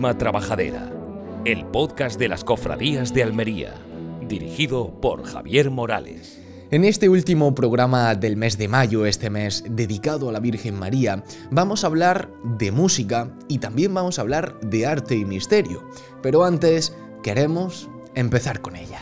última trabajadera, el podcast de las cofradías de Almería, dirigido por Javier Morales. En este último programa del mes de mayo, este mes dedicado a la Virgen María, vamos a hablar de música y también vamos a hablar de arte y misterio. Pero antes, queremos empezar con ella.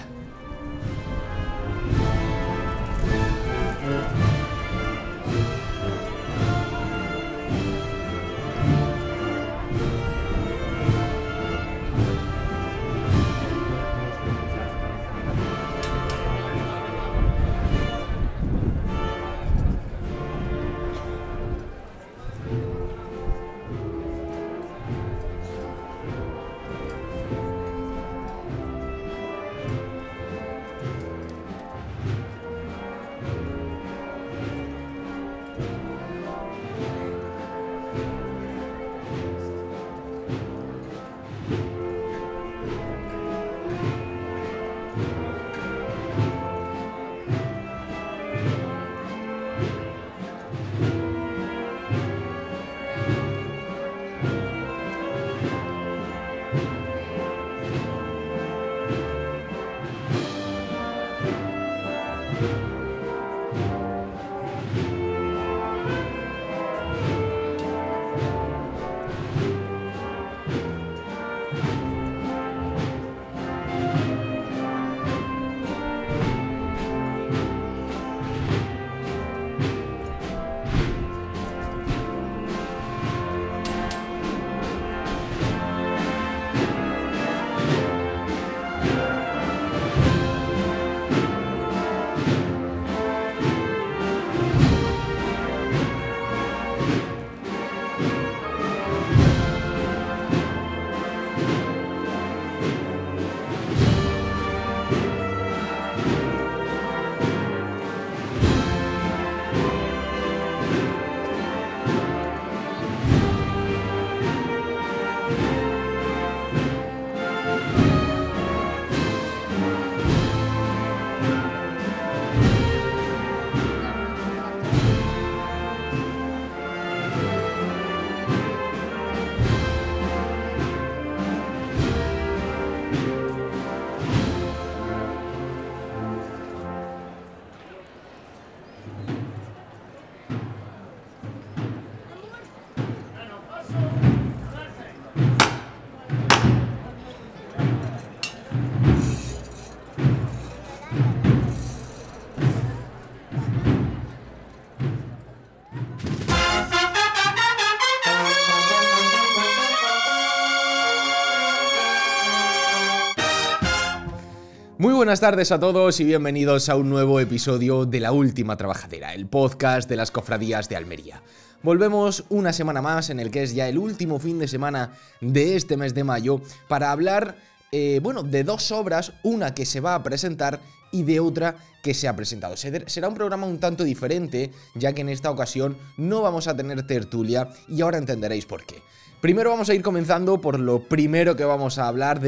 Muy buenas tardes a todos y bienvenidos a un nuevo episodio de La Última Trabajadera, el podcast de las cofradías de Almería. Volvemos una semana más en el que es ya el último fin de semana de este mes de mayo para hablar, de dos obras, una que se va a presentar y de otra que se ha presentado. Será un programa un tanto diferente, ya que en esta ocasión no vamos a tener tertulia y ahora entenderéis por qué. Primero vamos a ir comenzando por lo primero que vamos a hablar,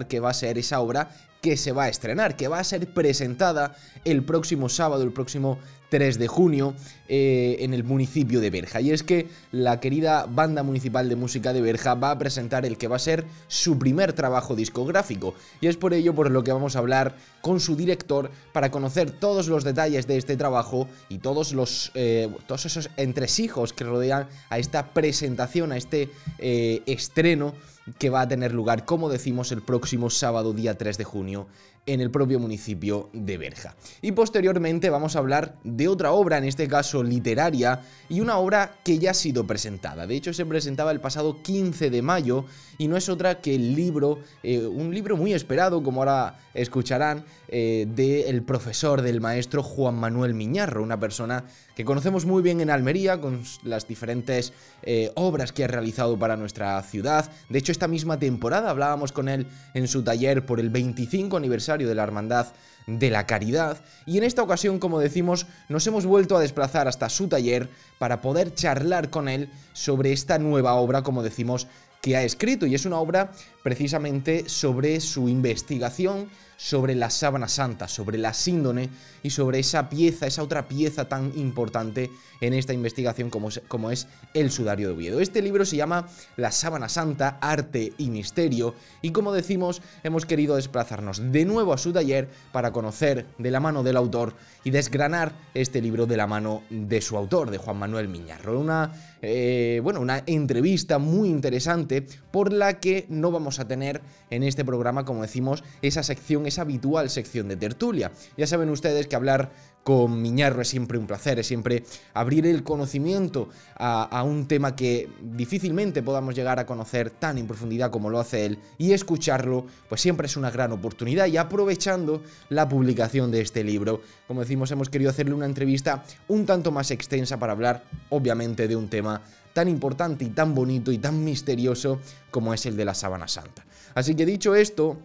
que va a ser esa obra que se va a estrenar, que va a ser presentada el próximo sábado, el próximo 3 de junio, en el municipio de Berja. Y es que la querida Banda Municipal de Música de Berja va a presentar el que va a ser su primer trabajo discográfico. Y es por ello por lo que vamos a hablar con su director para conocer todos los detalles de este trabajo y todos esos entresijos que rodean a esta presentación, a este estreno que va a tener lugar, como decimos, el próximo sábado, día 3 de junio, en el propio municipio de Berja. Y posteriormente vamos a hablar de otra obra, en este caso literaria, y una obra que ya ha sido presentada. De hecho, se presentaba el pasado 15 de mayo y no es otra que el libro, un libro muy esperado, como ahora escucharán, del profesor, del maestro Juan Manuel Miñarro, una persona que conocemos muy bien en Almería, con las diferentes obras que ha realizado para nuestra ciudad. De hecho, esta misma temporada hablábamos con él en su taller por el 25 aniversario de la Hermandad de la Caridad, y en esta ocasión, como decimos, nos hemos vuelto a desplazar hasta su taller para poder charlar con él sobre esta nueva obra, como decimos, que ha escrito, y es una obra precisamente sobre su investigación sobre la sábana santa, sobre la síndone y sobre esa pieza, esa otra pieza tan importante en esta investigación como es el Sudario de Oviedo. Este libro se llama La sábana santa, arte y misterio, y como decimos, hemos querido desplazarnos de nuevo a su taller para conocer de la mano del autor y desgranar este libro de la mano de su autor, de Juan Manuel Miñarro. Una entrevista muy interesante por la que no vamos a tener en este programa, como decimos, esa habitual sección de tertulia. Ya saben ustedes que hablar con Miñarro es siempre un placer, es siempre abrir el conocimiento a un tema que difícilmente podamos llegar a conocer tan en profundidad como lo hace él, y escucharlo pues siempre es una gran oportunidad. Y aprovechando la publicación de este libro, como decimos, hemos querido hacerle una entrevista un tanto más extensa para hablar obviamente de un tema tan importante y tan bonito y tan misterioso como es el de la sábana santa. Así que dicho esto,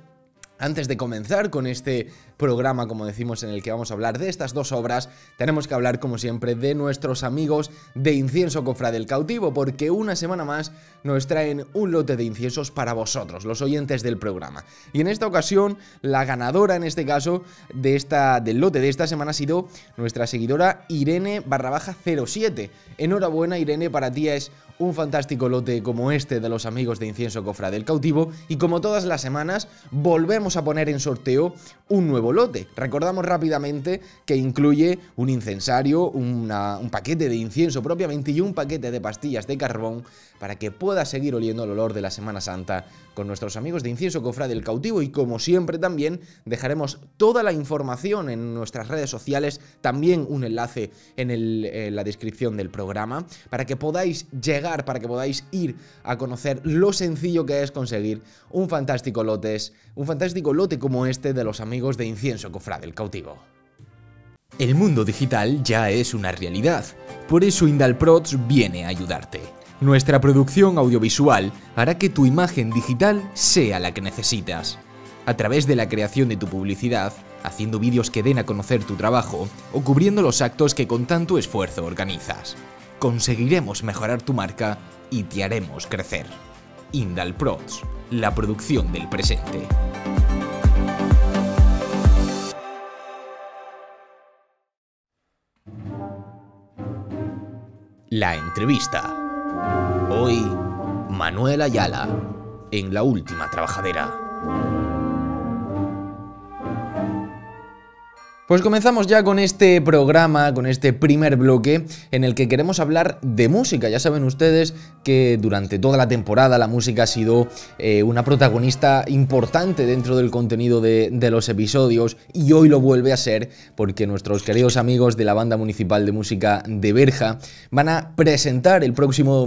antes de comenzar con este programa, como decimos, en el que vamos a hablar de estas dos obras, tenemos que hablar, como siempre, de nuestros amigos de Incienso Cofrade del Cautivo, porque una semana más nos traen un lote de inciensos para vosotros, los oyentes del programa. Y en esta ocasión, la ganadora, en este caso, del lote de esta semana ha sido nuestra seguidora Irene_07. Enhorabuena, Irene, para ti es un fantástico lote como este de los amigos de Incienso Cofrade del Cautivo, y como todas las semanas, volvemos a poner en sorteo un nuevo lote. Recordamos rápidamente que incluye un incensario, un paquete de incienso propiamente y un paquete de pastillas de carbón para que puedas seguir oliendo el olor de la Semana Santa con nuestros amigos de Incienso Cofrade del Cautivo. Y como siempre también dejaremos toda la información en nuestras redes sociales, también un enlace en la descripción del programa, para que podáis ir a conocer lo sencillo que es conseguir un fantástico lote como este de los amigos de Incienso Cofrade del Cautivo. El mundo digital ya es una realidad, por eso Indalprods viene a ayudarte. Nuestra producción audiovisual hará que tu imagen digital sea la que necesitas. A través de la creación de tu publicidad, haciendo vídeos que den a conocer tu trabajo o cubriendo los actos que con tanto esfuerzo organizas. Conseguiremos mejorar tu marca y te haremos crecer. Indalprods, la producción del presente. La entrevista. Hoy, Manuel Ayala, en La Última Trabajadera. Pues comenzamos ya con este programa, con este primer bloque en el que queremos hablar de música. Ya saben ustedes que durante toda la temporada la música ha sido una protagonista importante dentro del contenido de los episodios, y hoy lo vuelve a ser porque nuestros queridos amigos de la Banda Municipal de Música de Berja van a presentar el próximo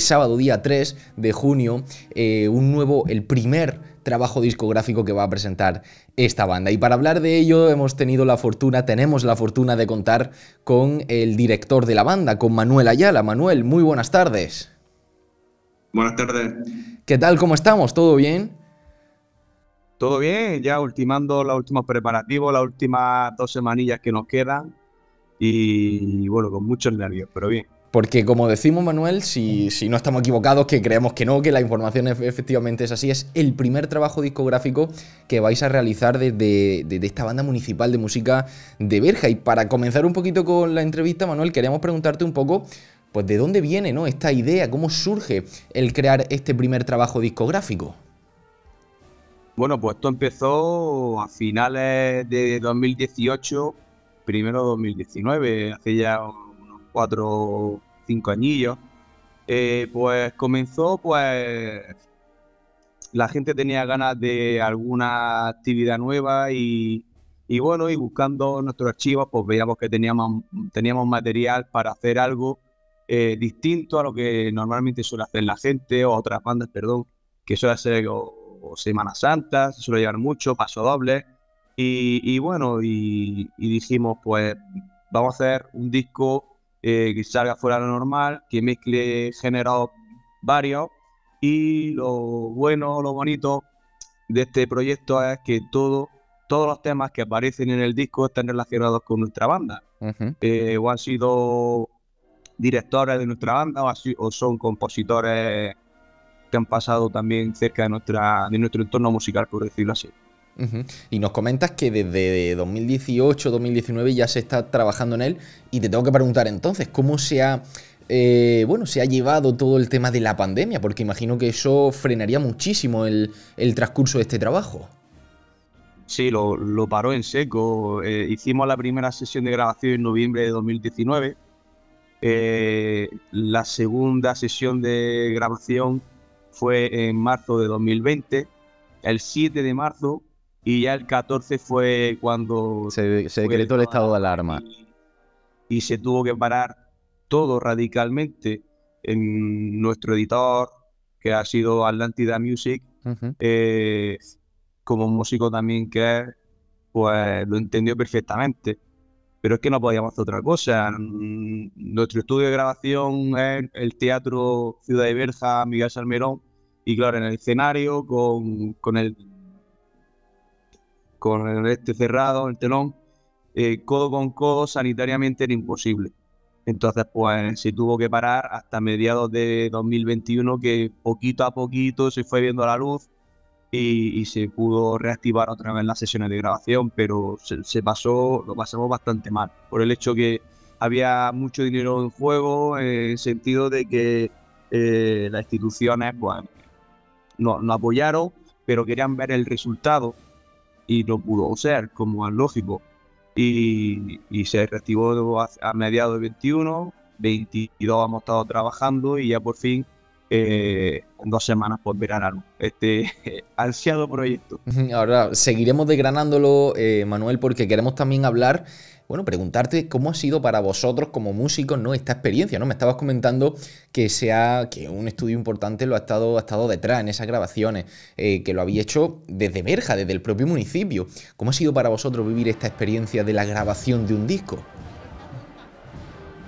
sábado día 3 de junio el primer trabajo discográfico que va a presentar esta banda. Y para hablar de ello tenemos la fortuna de contar con el director de la banda, con Manuel Ayala. Manuel, muy buenas tardes. Buenas tardes. ¿Qué tal? ¿Cómo estamos? ¿Todo bien? Todo bien, ya ultimando los últimos preparativos, las últimas 2 semanillas que nos quedan, y bueno, con muchos nervios, pero bien. Porque como decimos, Manuel, si no estamos equivocados, que creemos que no, que la información efectivamente es así, es el primer trabajo discográfico que vais a realizar desde esta Banda Municipal de Música de Berja. Y para comenzar un poquito con la entrevista, Manuel, queríamos preguntarte un poco, pues, ¿de dónde viene, ¿no?, esta idea? ¿Cómo surge el crear este primer trabajo discográfico? Bueno, pues esto empezó a finales de 2018, primero 2019, hace ya unos 4 o 5 añillos. Pues comenzó, pues la gente tenía ganas de alguna actividad nueva, y bueno, y buscando nuestros archivos, pues veíamos que teníamos material para hacer algo distinto a lo que normalmente suele hacer la gente, o otras bandas, perdón, que suele hacer o Semana Santa, se suele llevar mucho, pasodobles, y bueno, y dijimos, pues vamos a hacer un disco que salga fuera de lo normal, que mezcle géneros varios, y lo bonito de este proyecto es que todos los temas que aparecen en el disco están relacionados con nuestra banda. O han sido directores de nuestra banda, o son compositores que han pasado también cerca de nuestro entorno musical, por decirlo así. Y nos comentas que desde 2018-2019 ya se está trabajando en él, y te tengo que preguntar entonces, ¿cómo se ha llevado todo el tema de la pandemia? Porque imagino que eso frenaría muchísimo el transcurso de este trabajo. Sí, lo paró en seco. Hicimos la primera sesión de grabación en noviembre de 2019. La segunda sesión de grabación fue en marzo de 2020, el 7 de marzo, y ya el 14 fue cuando se decretó el estado de alarma. Y se tuvo que parar todo radicalmente. En nuestro editor, que ha sido Atlántida Music, como músico también que es, pues lo entendió perfectamente. Pero es que no podíamos hacer otra cosa. Nuestro estudio de grabación es el Teatro Ciudad de Berja, Miguel Salmerón, y claro, en el escenario, con el cerrado, el telón, codo con codo, sanitariamente era imposible. Entonces, pues se tuvo que parar hasta mediados de 2021, que poquito a poquito se fue viendo la luz y se pudo reactivar otra vez las sesiones de grabación, pero lo pasamos bastante mal, por el hecho que había mucho dinero en juego, en el sentido de que las instituciones pues, no apoyaron, pero querían ver el resultado y no pudo ser, como es lógico. Y se reactivó a mediados de 21, 22 hemos estado trabajando y ya por fin en 2 semanas pues verán a luz este ansiado proyecto. Ahora seguiremos desgranándolo, Manuel, porque queremos también hablar, preguntarte cómo ha sido para vosotros como músicos, ¿no?, esta experiencia, ¿no? Me estabas comentando que un estudio importante lo ha estado detrás en esas grabaciones, que lo había hecho desde Berja, desde el propio municipio. ¿Cómo ha sido para vosotros vivir esta experiencia de la grabación de un disco?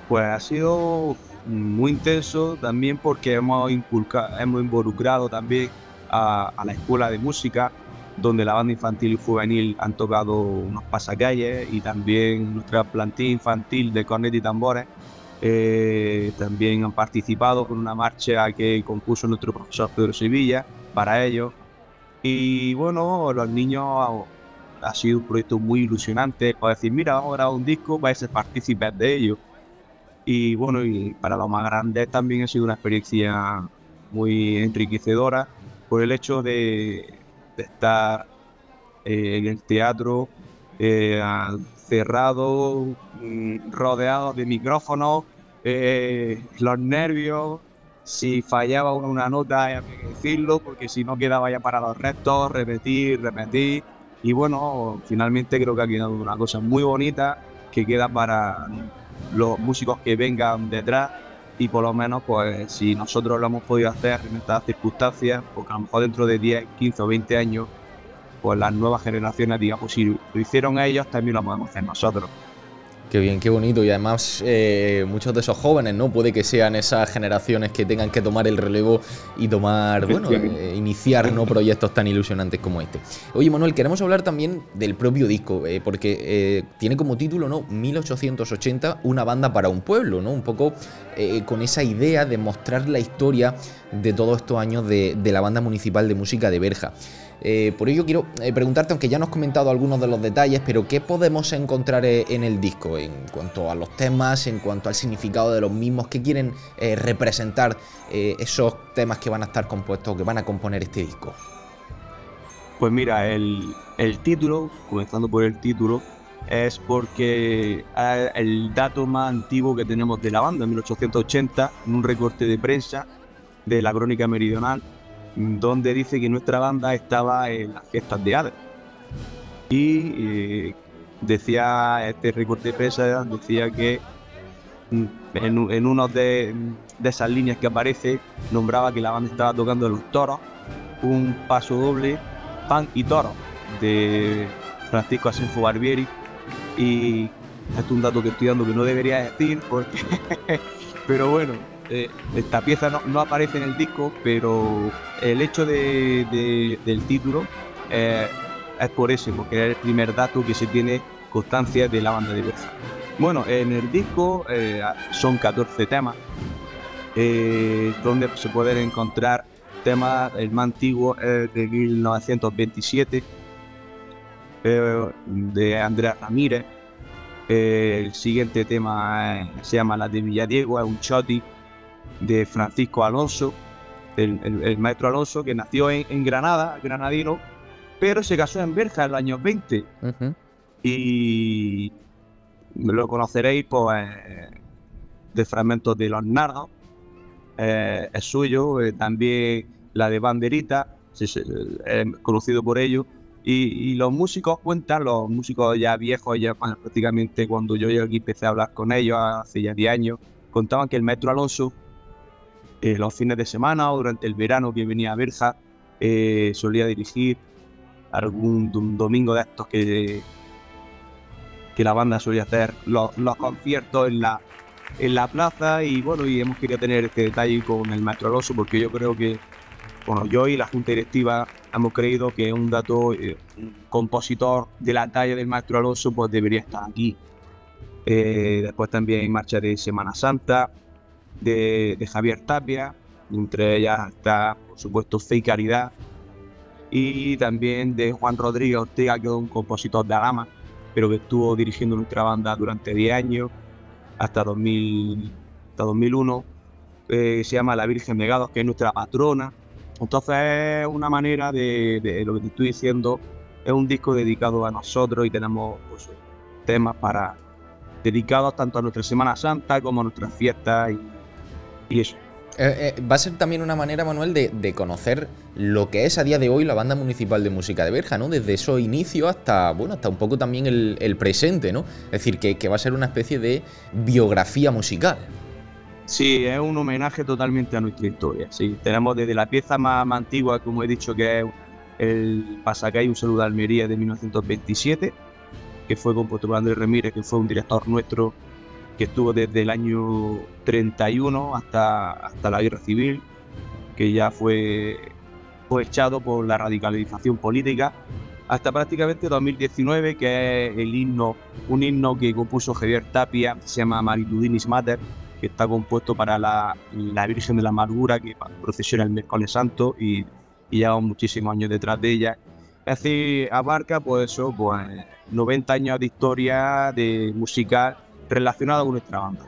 Pues ha sido muy intenso también, porque hemos involucrado también a la escuela de música, donde la banda infantil y juvenil han tocado unos pasacalles, y también nuestra plantilla infantil de cornet y tambores también han participado con una marcha que compuso nuestro profesor Pedro Sevilla para ellos. Y bueno, los niños ha sido un proyecto muy ilusionante para decir, mira, vamos a grabar un disco, vais a ser partícipes de ello. Y bueno, y para los más grandes también ha sido una experiencia muy enriquecedora, por el hecho de estar en el teatro cerrado, rodeado de micrófonos, los nervios. Si fallaba una nota había que decirlo, porque si no quedaba ya para los restos, repetir. Y bueno, finalmente creo que ha quedado una cosa muy bonita que queda para los músicos que vengan detrás, y por lo menos pues si nosotros lo hemos podido hacer en estas circunstancias, porque a lo mejor dentro de 10, 15 o 20 años pues las nuevas generaciones, digamos, si lo hicieron ellos, también lo podemos hacer nosotros. Qué bien, qué bonito. Y además muchos de esos jóvenes, ¿no?, puede que sean esas generaciones que tengan que tomar el relevo y iniciar, ¿no?, proyectos tan ilusionantes como este. Oye, Manuel, queremos hablar también del propio disco, porque tiene como título, ¿no?, 1880, una banda para un pueblo, ¿no?, un poco con esa idea de mostrar la historia de todos estos años de la Banda Municipal de Música de Berja. Por ello quiero preguntarte, aunque ya nos has comentado algunos de los detalles, pero ¿qué podemos encontrar en el disco en cuanto a los temas, en cuanto al significado de los mismos? ¿Qué quieren representar esos temas que van a estar compuestos, que van a componer este disco? Pues mira, el título, comenzando por el título, es porque es el dato más antiguo que tenemos de la banda, en 1880, en un recorte de prensa de la Crónica Meridional, donde dice que nuestra banda estaba en las fiestas de Hades. Y decía, este recorte de prensa decía que en una de esas líneas que aparece, nombraba que la banda estaba tocando en Los Toros, un paso doble, pan y toro, de Francisco Asenfo Barbieri. Y esto es un dato que estoy dando que no debería decir, porque pero bueno, esta pieza no aparece en el disco, pero el hecho del título es por eso, porque es el primer dato que se tiene constancia de la banda de Berja. Bueno, en el disco son 14 temas, donde se pueden encontrar tema, el más antiguo, es de 1927, de Andrea Ramírez. El siguiente tema se llama La de Villadiego, es un choti de Francisco Alonso, el maestro Alonso, que nació en Granada, granadino, pero se casó en Berja en los años 20. Y lo conoceréis pues, de fragmentos de Los Nardos, es suyo. También la de Banderita, es conocido por ello. Y los músicos cuentan, los músicos ya viejos, ya prácticamente cuando yo llegué aquí empecé a hablar con ellos hace ya 10 años, contaban que el maestro Alonso, los fines de semana o durante el verano que venía a Berja, solía dirigir algún domingo de estos que la banda solía hacer los conciertos en la plaza. Y bueno, y hemos querido tener este detalle con el maestro Alonso, porque yo creo que, bueno, yo y la junta directiva hemos creído que un dato, un compositor de la talla del maestro Alonso, pues debería estar aquí. Después también hay marcha de Semana Santa de Javier Tapia, entre ellas está por supuesto Fe y Caridad, y también de Juan Rodríguez Ortega, que es un compositor de Alhama, pero que estuvo dirigiendo nuestra banda durante 10 años, hasta 2001, se llama La Virgen de Gados, que es nuestra patrona. Entonces es una manera de lo que te estoy diciendo, es un disco dedicado a nosotros y tenemos pues, temas dedicados tanto a nuestra Semana Santa como a nuestras fiestas y eso. Va a ser también una manera, Manuel, de conocer lo que es a día de hoy la Banda Municipal de Música de Berja, ¿no? Desde esos inicios hasta un poco también el presente, ¿no? Es decir, que va a ser una especie de biografía musical. Sí, es un homenaje totalmente a nuestra historia. Sí, tenemos desde la pieza más antigua, como he dicho, que es el Pasacay, un saludo a Almería, de 1927, que fue compuesto por Andrés Ramírez, que fue un director nuestro que estuvo desde el año 31 hasta la Guerra Civil, que ya fue echado por la radicalización política, hasta prácticamente 2019, que es un himno que compuso Javier Tapia, se llama Maritudinis Mater, que está compuesto para la Virgen de la Amargura, que procesiona el miércoles santo y lleva muchísimos años detrás de ella. Es decir, abarca pues eso, pues 90 años de historia de musical relacionada con nuestra banda.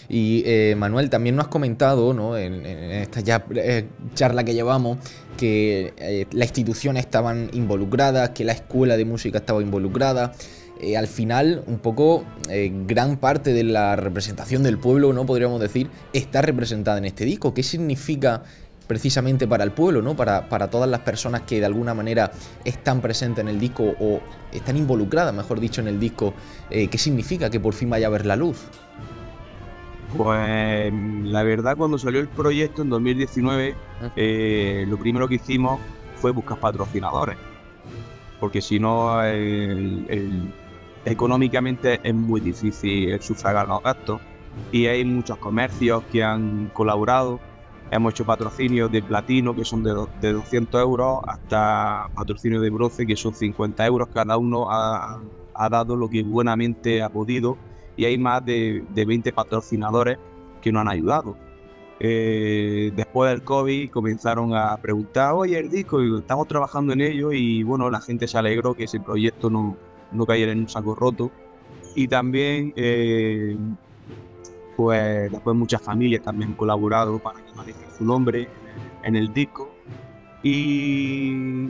Y Manuel, también nos has comentado, ¿no?, en esta charla que llevamos, que las instituciones estaban involucradas, que la escuela de música estaba involucrada. Al final, un poco, gran parte de la representación del pueblo, ¿no?, podríamos decir, está representada en este disco. ¿Qué significa precisamente para el pueblo, ¿no?, para todas las personas que de alguna manera están presentes en el disco o están involucradas, mejor dicho, en el disco? ¿Qué significa que por fin vaya a ver la luz? Pues la verdad, cuando salió el proyecto en 2019, lo primero que hicimos fue buscar patrocinadores, porque si no, económicamente es muy difícil sufragar los gastos, y hay muchos comercios que han colaborado. Hemos hecho patrocinios de platino, que son de 200 euros, hasta patrocinios de bronce, que son 50 euros. Cada uno ha dado lo que buenamente ha podido, y hay más de 20 patrocinadores que nos han ayudado. Después del COVID comenzaron a preguntar: oye, el disco, y estamos trabajando en ello, y bueno, la gente se alegró que ese proyecto no cayera en un saco roto. Y también pues después muchas familias también han colaborado para que aparezca su nombre en el disco. Y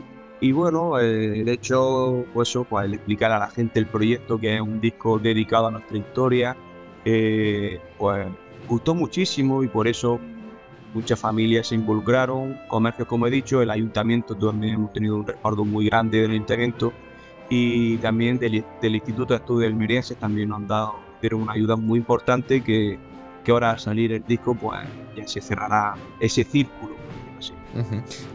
bueno, de hecho, pues eso, pues el explicar a la gente el proyecto, que es un disco dedicado a nuestra historia, pues gustó muchísimo, y por eso muchas familias se involucraron, comercios, como he dicho, el ayuntamiento también hemos tenido un respaldo muy grande del ayuntamiento, y también del Instituto de Estudios Almerienses también nos dieron una ayuda muy importante, que ahora al salir el disco pues ya se cerrará ese círculo. Así.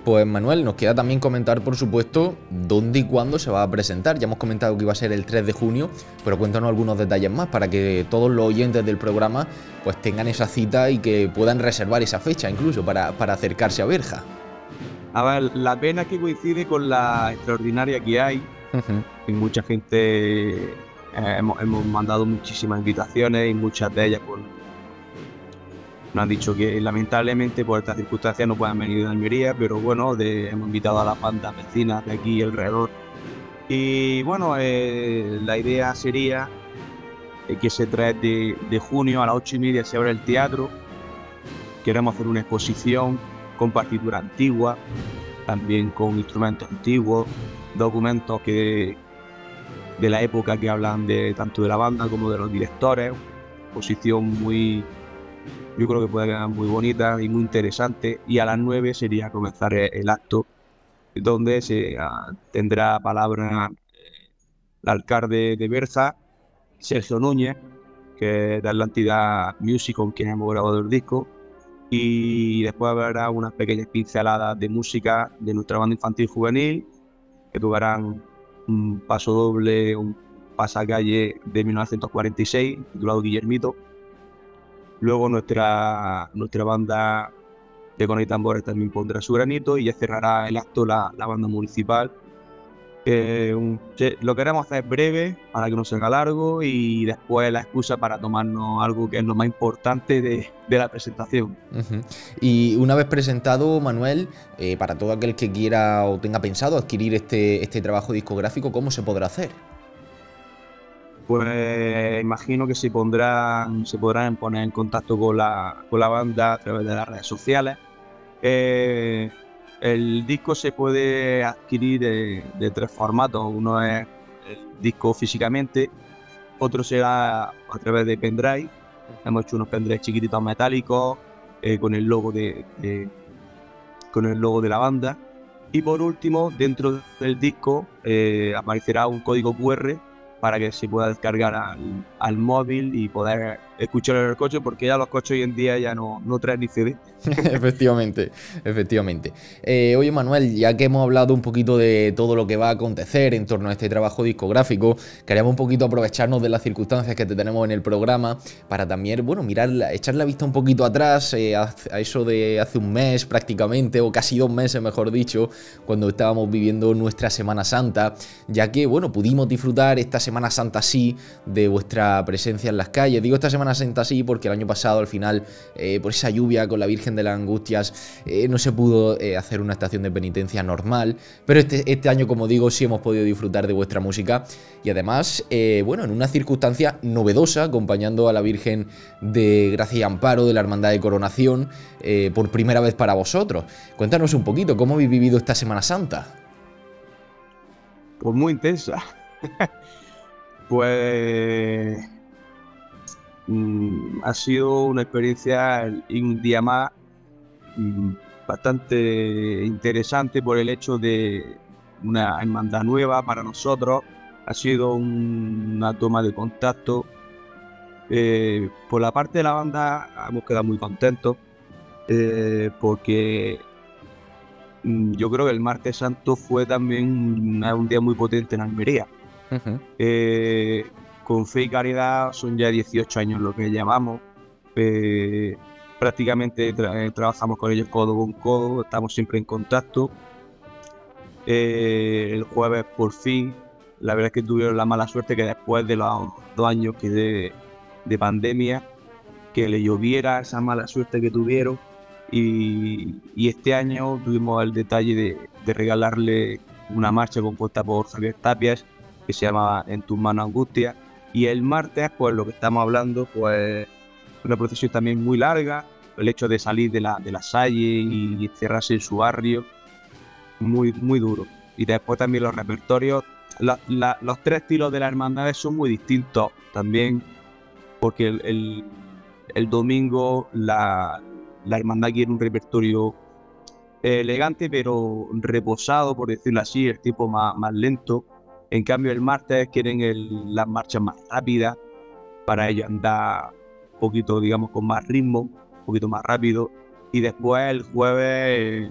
Pues Manuel, nos queda también comentar, por supuesto, dónde y cuándo se va a presentar. Ya hemos comentado que iba a ser el 3 de junio, pero cuéntanos algunos detalles más para que todos los oyentes del programa pues tengan esa cita y que puedan reservar esa fecha incluso para acercarse a Berja. A ver, la pena es que coincide con la extraordinaria que hay. Y mucha gente, hemos mandado muchísimas invitaciones, y muchas de ellas Nos han dicho que lamentablemente por estas circunstancias no puedan venir de Almería, pero bueno, hemos invitado a las bandas vecinas de aquí alrededor. Y bueno, la idea sería que ese 3 de junio a las 8:30 se abre el teatro. Queremos hacer una exposición con partitura antigua, también con instrumentos antiguos, documentos de la época que hablan tanto de la banda como de los directores. Exposición yo creo que puede quedar muy bonita y muy interesante. Y a las 9 sería comenzar el acto, donde tendrá palabra el alcalde de Berza, Sergio Núñez, que es de Atlántida Music, con quien hemos grabado el disco. Y después habrá unas pequeñas pinceladas de música de nuestra banda infantil juvenil, que tocarán un paso doble, un pasacalle de 1946, titulado Guillermito. Luego nuestra banda de Con y Tambores también pondrá su granito, y ya cerrará el acto la banda municipal. Lo queremos hacer breve para que no se haga largo, y después la excusa para tomarnos algo que es lo más importante de la presentación. Y una vez presentado, Manuel, para todo aquel que quiera o tenga pensado adquirir este trabajo discográfico, ¿cómo se podrá hacer? Pues imagino que se podrán poner en contacto con la banda a través de las redes sociales. El disco se puede adquirir de 3 formatos. Uno es el disco físicamente, otro será a través de pendrive. Hemos hecho unos pendrives chiquititos metálicos con el logo de la banda. Y por último, dentro del disco aparecerá un código QR para que se pueda descargar al móvil y poder escucharlo en el coche, porque ya los coches hoy en día ya no traen ni CD. Efectivamente. Oye, Manuel, ya que hemos hablado un poquito de todo lo que va a acontecer en torno a este trabajo discográfico, queríamos un poquito aprovecharnos de las circunstancias que te tenemos en el programa para también, bueno, echar la vista un poquito atrás, a eso de hace un mes prácticamente, o casi 2 meses, mejor dicho, cuando estábamos viviendo nuestra Semana Santa, ya que, bueno, pudimos disfrutar esta Semana Santa sí de vuestra presencia en las calles. Digo esta Semana Santa sí porque el año pasado, al final, por esa lluvia con la Virgen de las Angustias, no se pudo hacer una estación de penitencia normal, pero este año, como digo, sí hemos podido disfrutar de vuestra música, y además, bueno, en una circunstancia novedosa, acompañando a la Virgen de Gracia y Amparo de la Hermandad de Coronación, por primera vez para vosotros. Cuéntanos un poquito, ¿cómo habéis vivido esta Semana Santa? Pues muy intensa. Pues ha sido una experiencia y un día más bastante interesante por el hecho de una hermandad nueva para nosotros. Ha sido una toma de contacto. Por la parte de la banda hemos quedado muy contentos porque yo creo que el Martes Santo fue también un día muy potente en Almería. Con Fe y Caridad son ya 18 años lo que llevamos. Prácticamente trabajamos con ellos codo con codo, estamos siempre en contacto. El jueves, por fin, la verdad es que tuvieron la mala suerte que después de los 2 años de pandemia, que le lloviera, esa mala suerte que tuvieron. Y este año tuvimos el detalle de regalarle una marcha compuesta por Javier Tapias, que se llama En tus manos Angustia. Y el martes, pues lo que estamos hablando, pues una procesión también muy larga, el hecho de salir de la Salle y encerrarse en su barrio, muy, muy duro. Y después también los repertorios, los 3 estilos de las hermandades son muy distintos también, porque el domingo la hermandad quiere un repertorio elegante pero reposado, por decirlo así, el tipo más lento. En cambio el martes quieren las marchas más rápidas, para ellos andar un poquito, digamos, con más ritmo, un poquito más rápido. Y después el jueves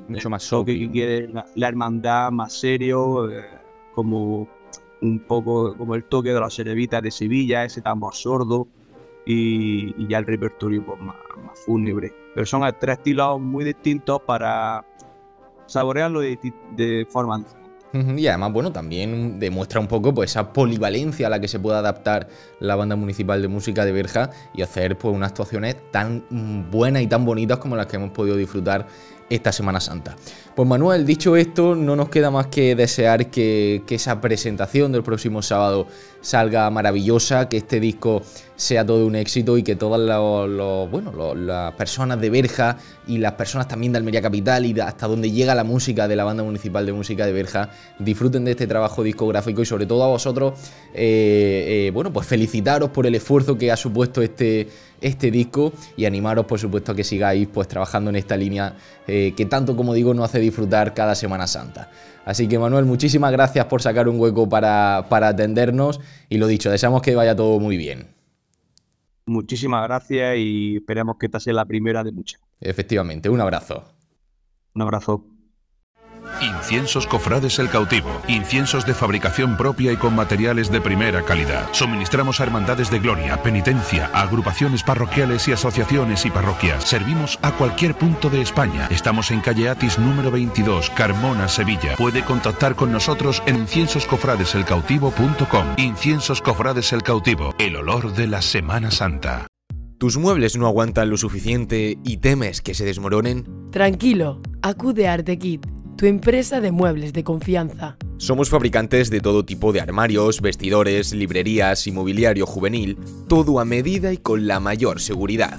mucho más toque que quiere la hermandad más serio, como un poco como el toque de los Cerevitas de Sevilla, ese tambor sordo, y ya el repertorio pues, más fúnebre. Pero son 3 estilos muy distintos para saborearlo de forma distinta. Y además, bueno, también demuestra un poco pues esa polivalencia a la que se puede adaptar la Banda Municipal de Música de Berja y hacer pues unas actuaciones tan buenas y tan bonitas como las que hemos podido disfrutar esta Semana Santa. Pues Manuel, dicho esto, no nos queda más que desear que esa presentación del próximo sábado salga maravillosa, que este disco sea todo un éxito y que todas las personas de Berja y las personas también de Almería Capital y hasta donde llega la música de la Banda Municipal de Música de Berja disfruten de este trabajo discográfico y sobre todo a vosotros, pues felicitaros por el esfuerzo que ha supuesto este disco y animaros por supuesto a que sigáis pues trabajando en esta línea que tanto, como digo, nos hace disfrutar cada Semana Santa. Así que Manuel, muchísimas gracias por sacar un hueco para atendernos y lo dicho, deseamos que vaya todo muy bien. Muchísimas gracias y esperemos que esta sea la primera de muchas. Efectivamente, un abrazo. Un abrazo. Inciensos Cofrades El Cautivo. Inciensos de fabricación propia y con materiales de primera calidad. Suministramos a hermandades de gloria, penitencia, a agrupaciones parroquiales y asociaciones y parroquias. Servimos a cualquier punto de España. Estamos en calle Atis número 22, Carmona, Sevilla. Puede contactar con nosotros en inciensoscofradeselcautivo.com. Inciensos Cofrades El Cautivo. El olor de la Semana Santa. ¿Tus muebles no aguantan lo suficiente y temes que se desmoronen? Tranquilo, acude a Artekit, tu empresa de muebles de confianza. Somos fabricantes de todo tipo de armarios, vestidores, librerías y mobiliario juvenil, todo a medida y con la mayor seguridad.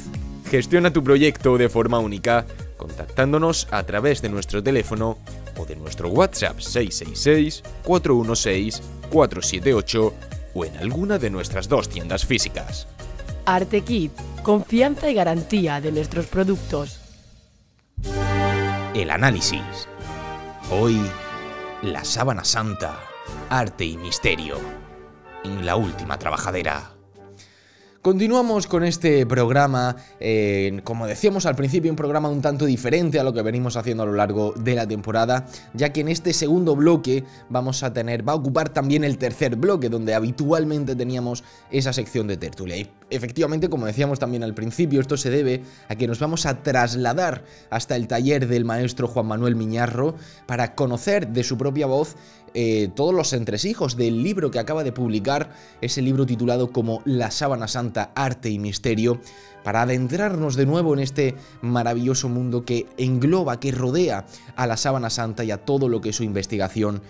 Gestiona tu proyecto de forma única, contactándonos a través de nuestro teléfono o de nuestro WhatsApp 666-416-478 o en alguna de nuestras 2 tiendas físicas. Artekit, confianza y garantía de nuestros productos. El análisis. Hoy, la Sábana Santa, arte y misterio, en la última trabajadera. Continuamos con este programa, como decíamos al principio, un programa un tanto diferente a lo que venimos haciendo a lo largo de la temporada, ya que en este segundo bloque va a ocupar también el tercer bloque, donde habitualmente teníamos esa sección de tertulia. Y efectivamente, como decíamos también al principio, esto se debe a que nos vamos a trasladar hasta el taller del maestro Juan Manuel Miñarro para conocer de su propia voz todos los entresijos del libro que acaba de publicar, ese libro titulado como La Sábana Santa, Arte y Misterio, para adentrarnos de nuevo en este maravilloso mundo que engloba, que rodea a la Sábana Santa y a todo lo que su investigación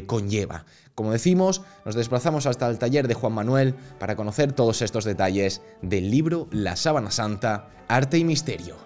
conlleva. Como decimos, nos desplazamos hasta el taller de Juan Manuel para conocer todos estos detalles del libro La Sábana Santa, Arte y Misterio.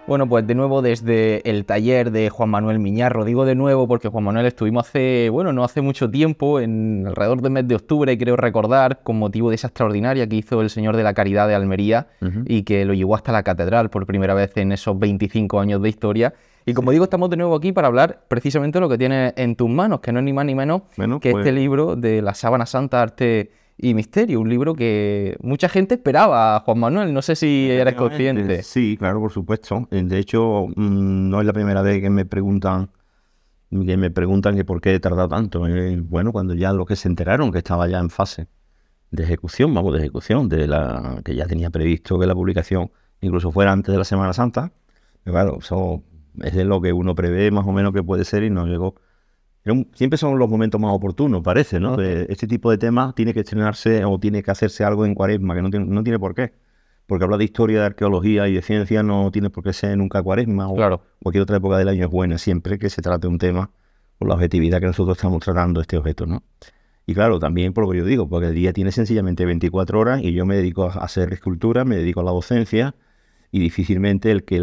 Bueno, pues de nuevo desde el taller de Juan Manuel Miñarro. Digo de nuevo porque Juan Manuel estuvimos no hace mucho tiempo, alrededor del mes de octubre, creo recordar, con motivo de esa extraordinaria que hizo el Señor de la Caridad de Almería y que lo llevó hasta la catedral por primera vez en esos 25 años de historia. Y como digo, estamos de nuevo aquí para hablar precisamente de lo que tienes en tus manos, que no es ni más ni menos que este libro de La Sábana Santa, Arte y Misterio, un libro que mucha gente esperaba, Juan Manuel, no sé si eres consciente. Sí, claro, por supuesto. De hecho, no es la primera vez que me preguntan que por qué he tardado tanto. Bueno, cuando ya los que se enteraron que estaba ya en fase de ejecución, que ya tenía previsto que la publicación incluso fuera antes de la Semana Santa, pero claro, eso es de lo que uno prevé más o menos que puede ser y no llegó. Siempre son los momentos más oportunos, parece, ¿no? Este tipo de temas tiene que estrenarse o tiene que hacerse algo en Cuaresma, que no tiene por qué. Porque hablar de historia, de arqueología y de ciencia no tiene por qué ser nunca Cuaresma o cualquier otra época del año es buena, siempre que se trate un tema con la objetividad que nosotros estamos tratando este objeto, ¿no? Y claro, también por lo que yo digo, porque el día tiene sencillamente 24 horas y yo me dedico a hacer escultura, me dedico a la docencia y difícilmente el que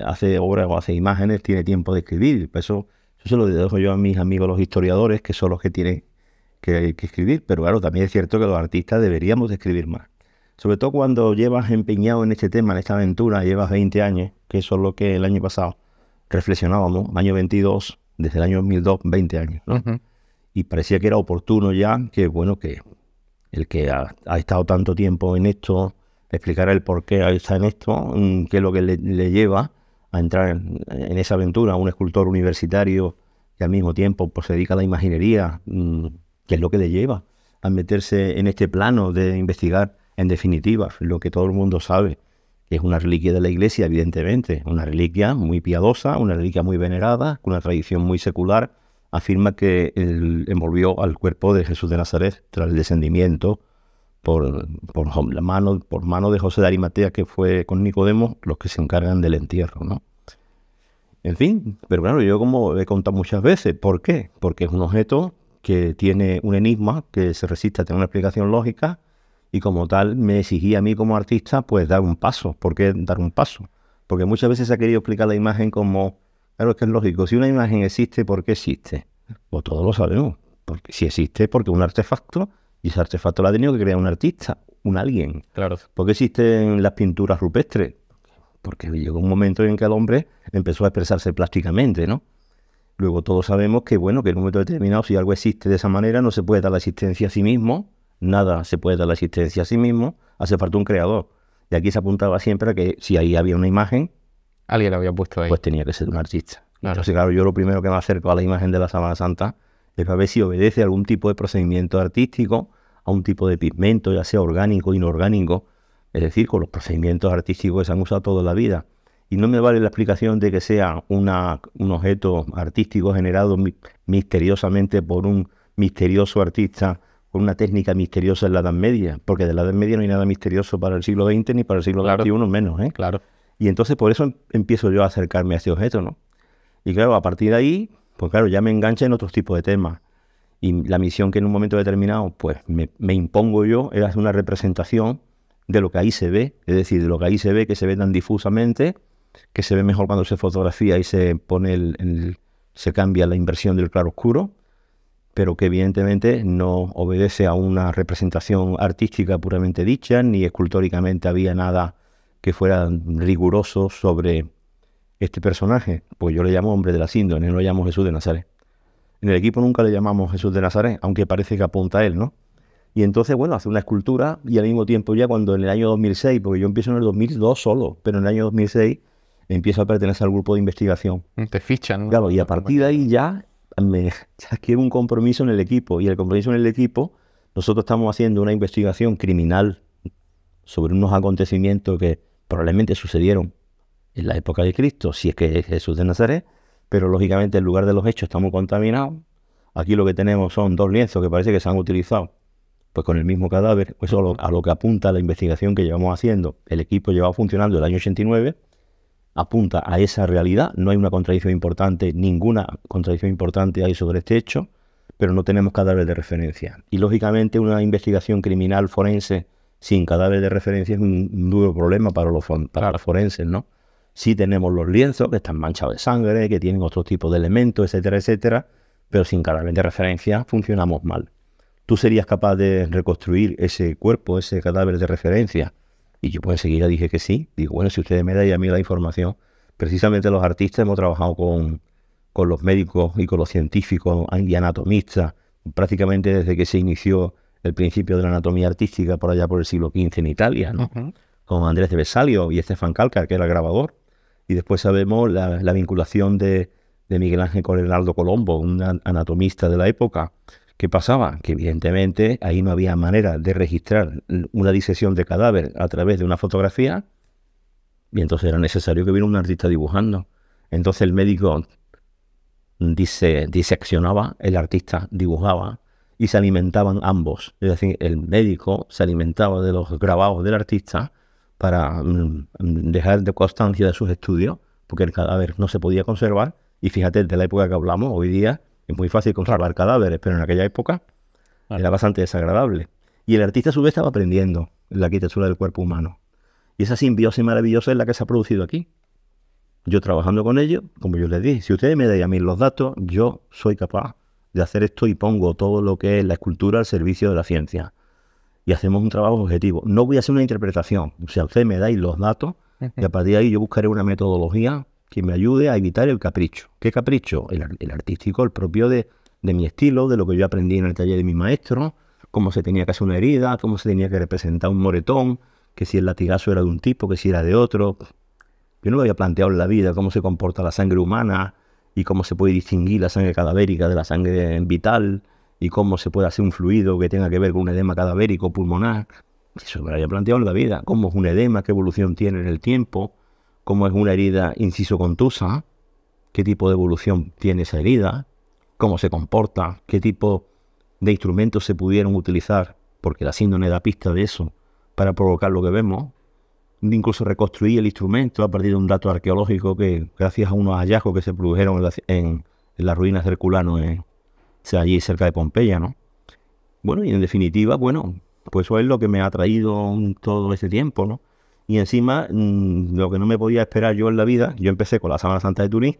hace obras o hace imágenes tiene tiempo de escribir. Eso se lo dejo yo a mis amigos los historiadores, que son los que tienen que escribir, pero claro, también es cierto que los artistas deberíamos de escribir más. Sobre todo cuando llevas empeñado en este tema, en esta aventura, llevas 20 años, que eso es lo que el año pasado reflexionábamos, año 22, desde el año 2002, 20 años, ¿no? Y parecía que era oportuno ya que, bueno, que el que ha estado tanto tiempo en esto, explicara el por qué está en esto, qué es lo que le lleva a entrar en esa aventura, un escultor universitario que al mismo tiempo pues, se dedica a la imaginería, que es lo que le lleva a meterse en este plano de investigar, en definitiva, lo que todo el mundo sabe, Es una reliquia de la Iglesia, evidentemente, una reliquia muy piadosa, una reliquia muy venerada, con una tradición muy secular. Afirma que él envolvió al cuerpo de Jesús de Nazaret tras el descendimiento por mano de José de Arimatea, que fue con Nicodemo los que se encargan del entierro, ¿no? En fin, pero claro, yo como he contado muchas veces, ¿por qué? Porque es un objeto que tiene un enigma, que se resiste a tener una explicación lógica, y como tal me exigía a mí como artista pues dar un paso. ¿Por qué dar un paso? Porque muchas veces se ha querido explicar la imagen como, claro, es que es lógico, si una imagen existe, ¿por qué existe? Pues todos lo sabemos, porque si existe, porque es un artefacto, y ese artefacto lo ha tenido que crear un artista, un alguien. Claro. ¿Por qué existen las pinturas rupestres? Porque llegó un momento en que el hombre empezó a expresarse plásticamente, ¿no? Luego todos sabemos que, bueno, que en un momento determinado, si algo existe de esa manera, no se puede dar la existencia a sí mismo, nada se puede dar la existencia a sí mismo, hace falta un creador. Y aquí se apuntaba siempre a que si ahí había una imagen, Alguien la había puesto ahí. pues tenía que ser un artista. Claro. Entonces, claro, yo lo primero que me acerco a la imagen de la Sábana Santa es para ver si obedece a algún tipo de procedimiento artístico, a un tipo de pigmento, ya sea orgánico o inorgánico, es decir, con los procedimientos artísticos que se han usado toda la vida. Y no me vale la explicación de que sea un objeto artístico generado misteriosamente por un misterioso artista con una técnica misteriosa en la Edad Media, porque de la Edad Media no hay nada misterioso para el siglo XX ni para el siglo XXI menos, ¿eh? Claro. Y entonces por eso empiezo yo a acercarme a este objeto, ¿no? Y claro, a partir de ahí, pues claro, ya me engancha en otros tipos de temas. Y la misión que en un momento determinado, pues me impongo yo, es hacer una representación de lo que ahí se ve, es decir, de lo que ahí se ve, que se ve tan difusamente, que se ve mejor cuando se fotografía y se pone se cambia la inversión del claroscuro, pero que evidentemente no obedece a una representación artística puramente dicha, ni escultóricamente había nada que fuera riguroso sobre este personaje. Pues yo le llamo hombre de la síndrome, no le llamo Jesús de Nazaret. En el equipo nunca le llamamos Jesús de Nazaret, aunque parece que apunta a él, ¿no? Y entonces, bueno, hace una escultura y al mismo tiempo ya cuando en el año 2006, porque yo empiezo en el 2002 solo, pero en el año 2006 empiezo a pertenecer al grupo de investigación. Te fichan, ¿no? Claro, y a partir de ahí ya quiero un compromiso en el equipo. Y el compromiso en el equipo, nosotros estamos haciendo una investigación criminal sobre unos acontecimientos que probablemente sucedieron en la época de Cristo, si es que es Jesús de Nazaret, pero lógicamente el lugar de los hechos está muy contaminado. Aquí lo que tenemos son 2 lienzos que parece que se han utilizado pues con el mismo cadáver. Eso a lo que apunta la investigación que llevamos haciendo. El equipo llevaba funcionando el año 89, apunta a esa realidad. No hay una contradicción importante, ninguna contradicción importante hay sobre este hecho, pero no tenemos cadáver de referencia. Y lógicamente una investigación criminal forense sin cadáver de referencia es un duro problema para los forenses, ¿no? Sí tenemos los lienzos que están manchados de sangre, que tienen otro tipo de elementos, etcétera, etcétera, pero sin cadáver de referencia funcionamos mal. ¿Tú serías capaz de reconstruir ese cuerpo, ese cadáver de referencia? Y yo pues enseguida dije que sí. Digo, bueno, si ustedes me dan a mí la información. Precisamente los artistas hemos trabajado con los médicos y con los científicos y anatomistas, prácticamente desde que se inició el principio de la anatomía artística por allá por el siglo XV en Italia, ¿no? Con Andrés de Vesalio y Stefan Kalkar, que era el grabador. Y después sabemos la vinculación de Miguel Ángel con Leonardo Colombo, un anatomista de la época. ¿Qué pasaba? Que evidentemente ahí no había manera de registrar una disección de cadáver a través de una fotografía, y entonces era necesario que hubiera un artista dibujando. Entonces el médico diseccionaba, el artista dibujaba, y se alimentaban ambos. Es decir, el médico se alimentaba de los grabados del artista para dejar de constancia de sus estudios, porque el cadáver no se podía conservar. Y fíjate, de la época que hablamos, hoy día es muy fácil conservar cadáveres, pero en aquella época era bastante desagradable. Y el artista a su vez estaba aprendiendo la arquitectura del cuerpo humano. Y esa simbiosis maravillosa es la que se ha producido aquí. Yo trabajando con ellos, como yo les dije, si ustedes me dan a mí los datos, yo soy capaz de hacer esto y pongo todo lo que es la escultura al servicio de la ciencia. Y hacemos un trabajo objetivo. No voy a hacer una interpretación. O sea, ustedes me dais los datos y a partir de ahí yo buscaré una metodología que me ayude a evitar el capricho. ¿Qué capricho? El artístico, el propio de mi estilo, de lo que yo aprendí en el taller de mi maestro, cómo se tenía que hacer una herida, cómo se tenía que representar un moretón, que si el latigazo era de un tipo, que si era de otro. Yo no me había planteado en la vida cómo se comporta la sangre humana y cómo se puede distinguir la sangre cadavérica de la sangre vital y cómo se puede hacer un fluido que tenga que ver con un edema cadavérico pulmonar. Eso me lo había planteado en la vida. ¿Cómo es un edema? ¿Qué evolución tiene en el tiempo? ¿Cómo es una herida inciso contusa? ¿Qué tipo de evolución tiene esa herida? ¿Cómo se comporta? ¿Qué tipo de instrumentos se pudieron utilizar? Porque la síndrome da pista de eso, para provocar lo que vemos. Incluso reconstruir el instrumento a partir de un dato arqueológico que, gracias a unos hallazgos que se produjeron en las ruinas de Herculano, allí cerca de Pompeya, ¿no? Bueno, y en definitiva, bueno, pues eso es lo que me ha traído todo este tiempo, ¿no? Y encima, lo que no me podía esperar yo en la vida, yo empecé con la Sábana Santa de Turín.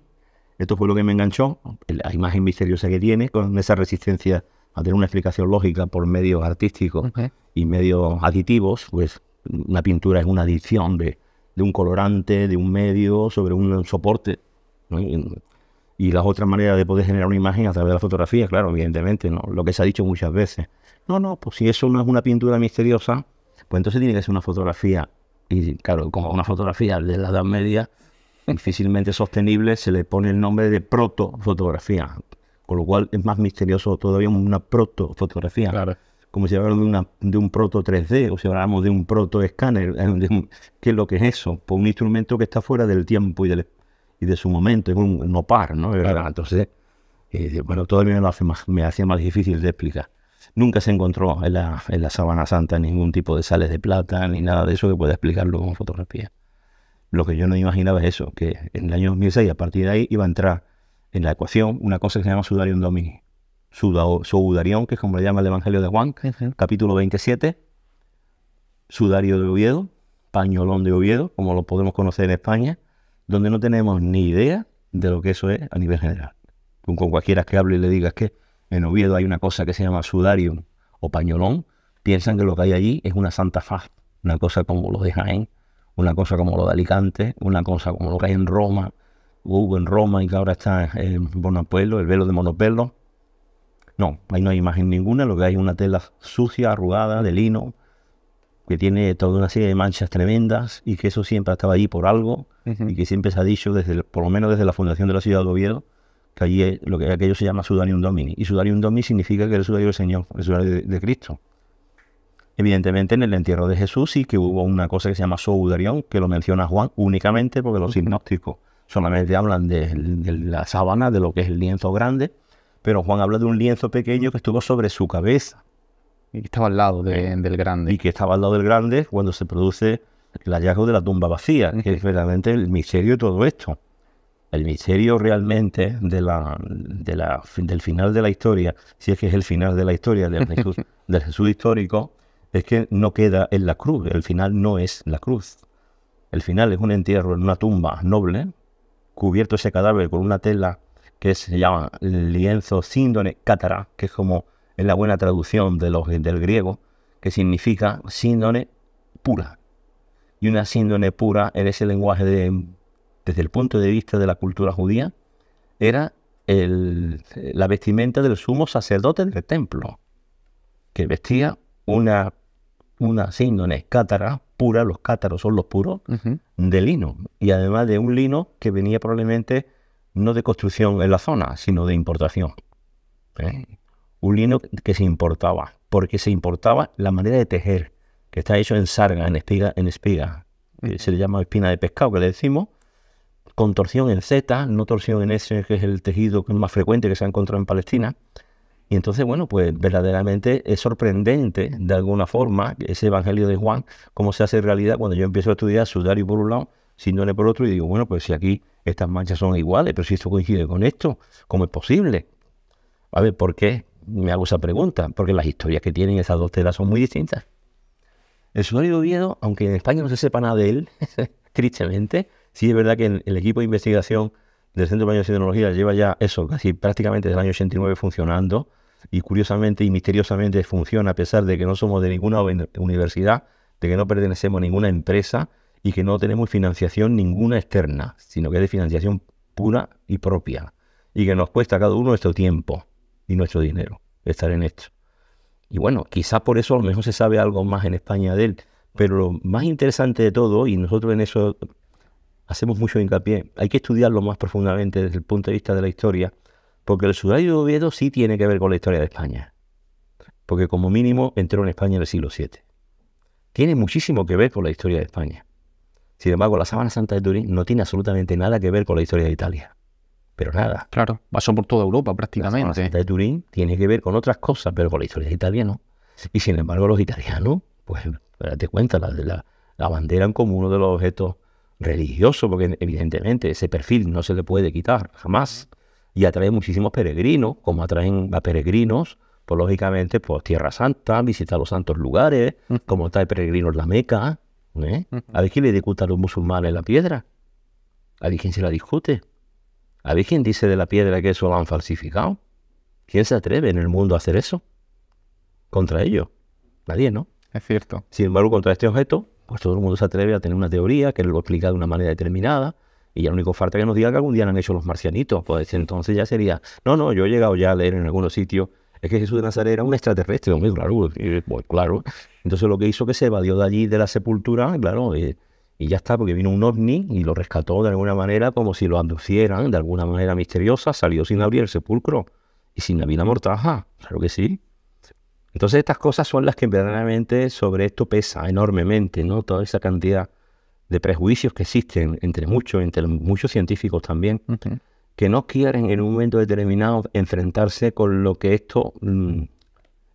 Esto fue lo que me enganchó, la imagen misteriosa que tiene, con esa resistencia a tener una explicación lógica por medios artísticos y medios aditivos. Pues una pintura es una adición de un colorante, de un medio, sobre un soporte, ¿no? Y las otras maneras de poder generar una imagen a través de la fotografía, claro, evidentemente, ¿no? Lo que se ha dicho muchas veces. No, pues si eso no es una pintura misteriosa, pues entonces tiene que ser una fotografía. Y claro, como una fotografía de la Edad Media, difícilmente sostenible, se le pone el nombre de protofotografía, con lo cual es más misterioso todavía una protofotografía. Claro. Como si habláramos de un proto 3D, o si habláramos de un proto-escáner. ¿Qué es lo que es eso? Pues un instrumento que está fuera del tiempo y de su momento, es un opar, ¿no? Claro. Entonces, bueno, todavía me hacía más difícil de explicar. Nunca se encontró en la Sábana Santa ningún tipo de sales de plata, ni nada de eso que pueda explicarlo con fotografía. Lo que yo no imaginaba es eso, que en el año 2006, a partir de ahí, iba a entrar en la ecuación una cosa que se llama Sudarium Domini. Sudarión, que es como le llama el Evangelio de Juan, capítulo 27, Sudario de Oviedo, pañolón de Oviedo, como lo podemos conocer en España, donde no tenemos ni idea de lo que eso es a nivel general. Con cualquiera que hable y le digas que en Oviedo hay una cosa que se llama sudarium o pañolón, piensan que lo que hay allí es una santa faz, una cosa como lo de Jaén, una cosa como lo de Alicante, una cosa como lo que hay en Roma, hubo en Roma y que ahora está en Bonapuelo, el velo de Monopelo. No, ahí no hay imagen ninguna, lo que hay es una tela sucia, arrugada, de lino, que tiene toda una serie de manchas tremendas y que eso siempre estaba allí por algo y que siempre se ha dicho, por lo menos desde la fundación de la ciudad de Oviedo, que allí aquello se llama Sudarium Domini. Y Sudarium Domini significa que es el sudario del Señor, el sudario de Cristo. Evidentemente en el entierro de Jesús sí que hubo una cosa que se llama Sudarión, que lo menciona Juan únicamente porque los sinópticos solamente hablan de la sábana, de lo que es el lienzo grande, pero Juan habla de un lienzo pequeño que estuvo sobre su cabeza. Y que estaba al lado del grande. Y que estaba al lado del grande cuando se produce el hallazgo de la tumba vacía, que es realmente el misterio de todo esto. El misterio realmente del final de la historia, si es que es el final de la historia del Jesús histórico, es que no queda en la cruz. El final no es la cruz. El final es un entierro en una tumba noble, cubierto ese cadáver con una tela que se llama lienzo síndone cátara, que es como en la buena traducción del griego, que significa síndone pura. Y una síndone pura en ese lenguaje desde el punto de vista de la cultura judía, era la vestimenta del sumo sacerdote del templo, que vestía una síndone cátara pura, los cátaros son los puros, de lino. Y además de un lino que venía probablemente no de construcción en la zona, sino de importación. Un lino que se importaba, porque se importaba la manera de tejer, que está hecho en sarga, en espiga, que se le llama espina de pescado, que le decimos, con torsión en Z, no torsión en S, que es el tejido más frecuente que se ha encontrado en Palestina. Y entonces, bueno, pues verdaderamente es sorprendente, de alguna forma, ese Evangelio de Juan, cómo se hace realidad cuando yo empiezo a estudiar sudario por un lado, síndone por otro, y digo, bueno, pues si aquí estas manchas son iguales, pero si esto coincide con esto, ¿cómo es posible? A ver, ¿por qué? Me hago esa pregunta, porque las historias que tienen esas dos telas son muy distintas. El sudario de Oviedo, aunque en España no se sepa nada de él, tristemente, sí es verdad que el equipo de investigación del Centro de Tecnología lleva ya eso, casi prácticamente desde el año 89 funcionando, y curiosamente y misteriosamente funciona a pesar de que no somos de ninguna universidad, de que no pertenecemos a ninguna empresa y que no tenemos financiación ninguna externa, sino que es de financiación pura y propia, y que nos cuesta a cada uno nuestro tiempo y nuestro dinero estar en esto. Y bueno, quizás por eso a lo mejor se sabe algo más en España de él, pero lo más interesante de todo, y nosotros en eso hacemos mucho hincapié, hay que estudiarlo más profundamente desde el punto de vista de la historia, porque el sudario de Oviedo sí tiene que ver con la historia de España, porque como mínimo entró en España en el siglo VII. tiene muchísimo que ver con la historia de España. Sin embargo, la Sábana Santa de Turín no tiene absolutamente nada que ver con la historia de Italia. Pero nada. Claro, pasó por toda Europa La prácticamente. Sábana Santa de Turín tiene que ver con otras cosas, pero con la historia de Italia no. Y sin embargo, los italianos, pues, date cuenta, la abanderan como uno de los objetos religiosos, porque evidentemente ese perfil no se le puede quitar jamás. Y atrae muchísimos peregrinos, como atraen a peregrinos, pues lógicamente, pues Tierra Santa, visitar los santos lugares, como trae peregrinos la Meca. ¿A ver quién le discute a los musulmanes la piedra? ¿A ver quién se la discute? ¿A ver quién dice de la piedra que eso lo han falsificado? ¿Quién se atreve en el mundo a hacer eso? Contra ellos. Nadie, ¿no? Es cierto. Sin embargo, contra este objeto, pues todo el mundo se atreve a tener una teoría, que lo explica de una manera determinada, y ya lo único falta que nos diga que algún día lo han hecho los marcianitos. Pues entonces ya sería, no, yo he llegado ya a leer en algunos sitios, es que Jesús de Nazaret era un extraterrestre, muy claro, pues claro. Entonces lo que hizo que se evadió de allí, de la sepultura, claro, y ya está, porque vino un ovni y lo rescató de alguna manera, como si lo abducieran de alguna manera misteriosa, salió sin abrir el sepulcro y sin abrir la mortaja, claro que sí. Entonces estas cosas son las que verdaderamente sobre esto pesa enormemente, ¿no? Toda esa cantidad de prejuicios que existen entre muchos científicos también, que no quieren en un momento determinado enfrentarse con lo que esto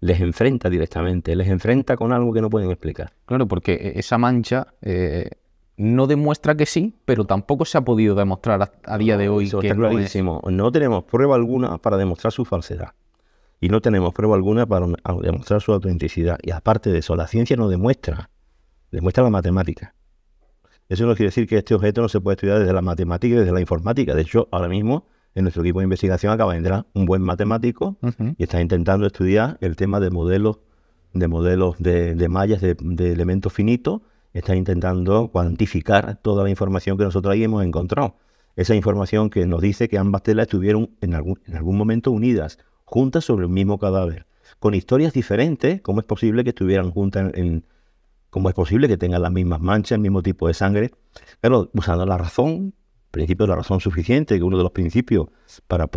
les enfrenta directamente, les enfrenta con algo que no pueden explicar. Claro, porque esa mancha no demuestra que sí, pero tampoco se ha podido demostrar a día de hoy Eso que está no es. clarísimo. No tenemos prueba alguna para demostrar su falsedad. Y no tenemos prueba alguna para demostrar su autenticidad. Y aparte de eso, la ciencia no demuestra la matemática. Eso no quiere decir que este objeto no se puede estudiar desde la matemática y desde la informática. De hecho, ahora mismo en nuestro equipo de investigación acaba de entrar un buen matemático y está intentando estudiar el tema de modelos de mallas, de elementos finitos. Está intentando cuantificar toda la información que nosotros ahí hemos encontrado. Esa información que nos dice que ambas telas estuvieron en algún momento unidas, juntas sobre el mismo cadáver, con historias diferentes. ¿Cómo es posible que estuvieran juntas ¿Cómo es posible que tengan las mismas manchas, el mismo tipo de sangre? Pero usando la razón, principio de la razón suficiente, que es uno de los principios para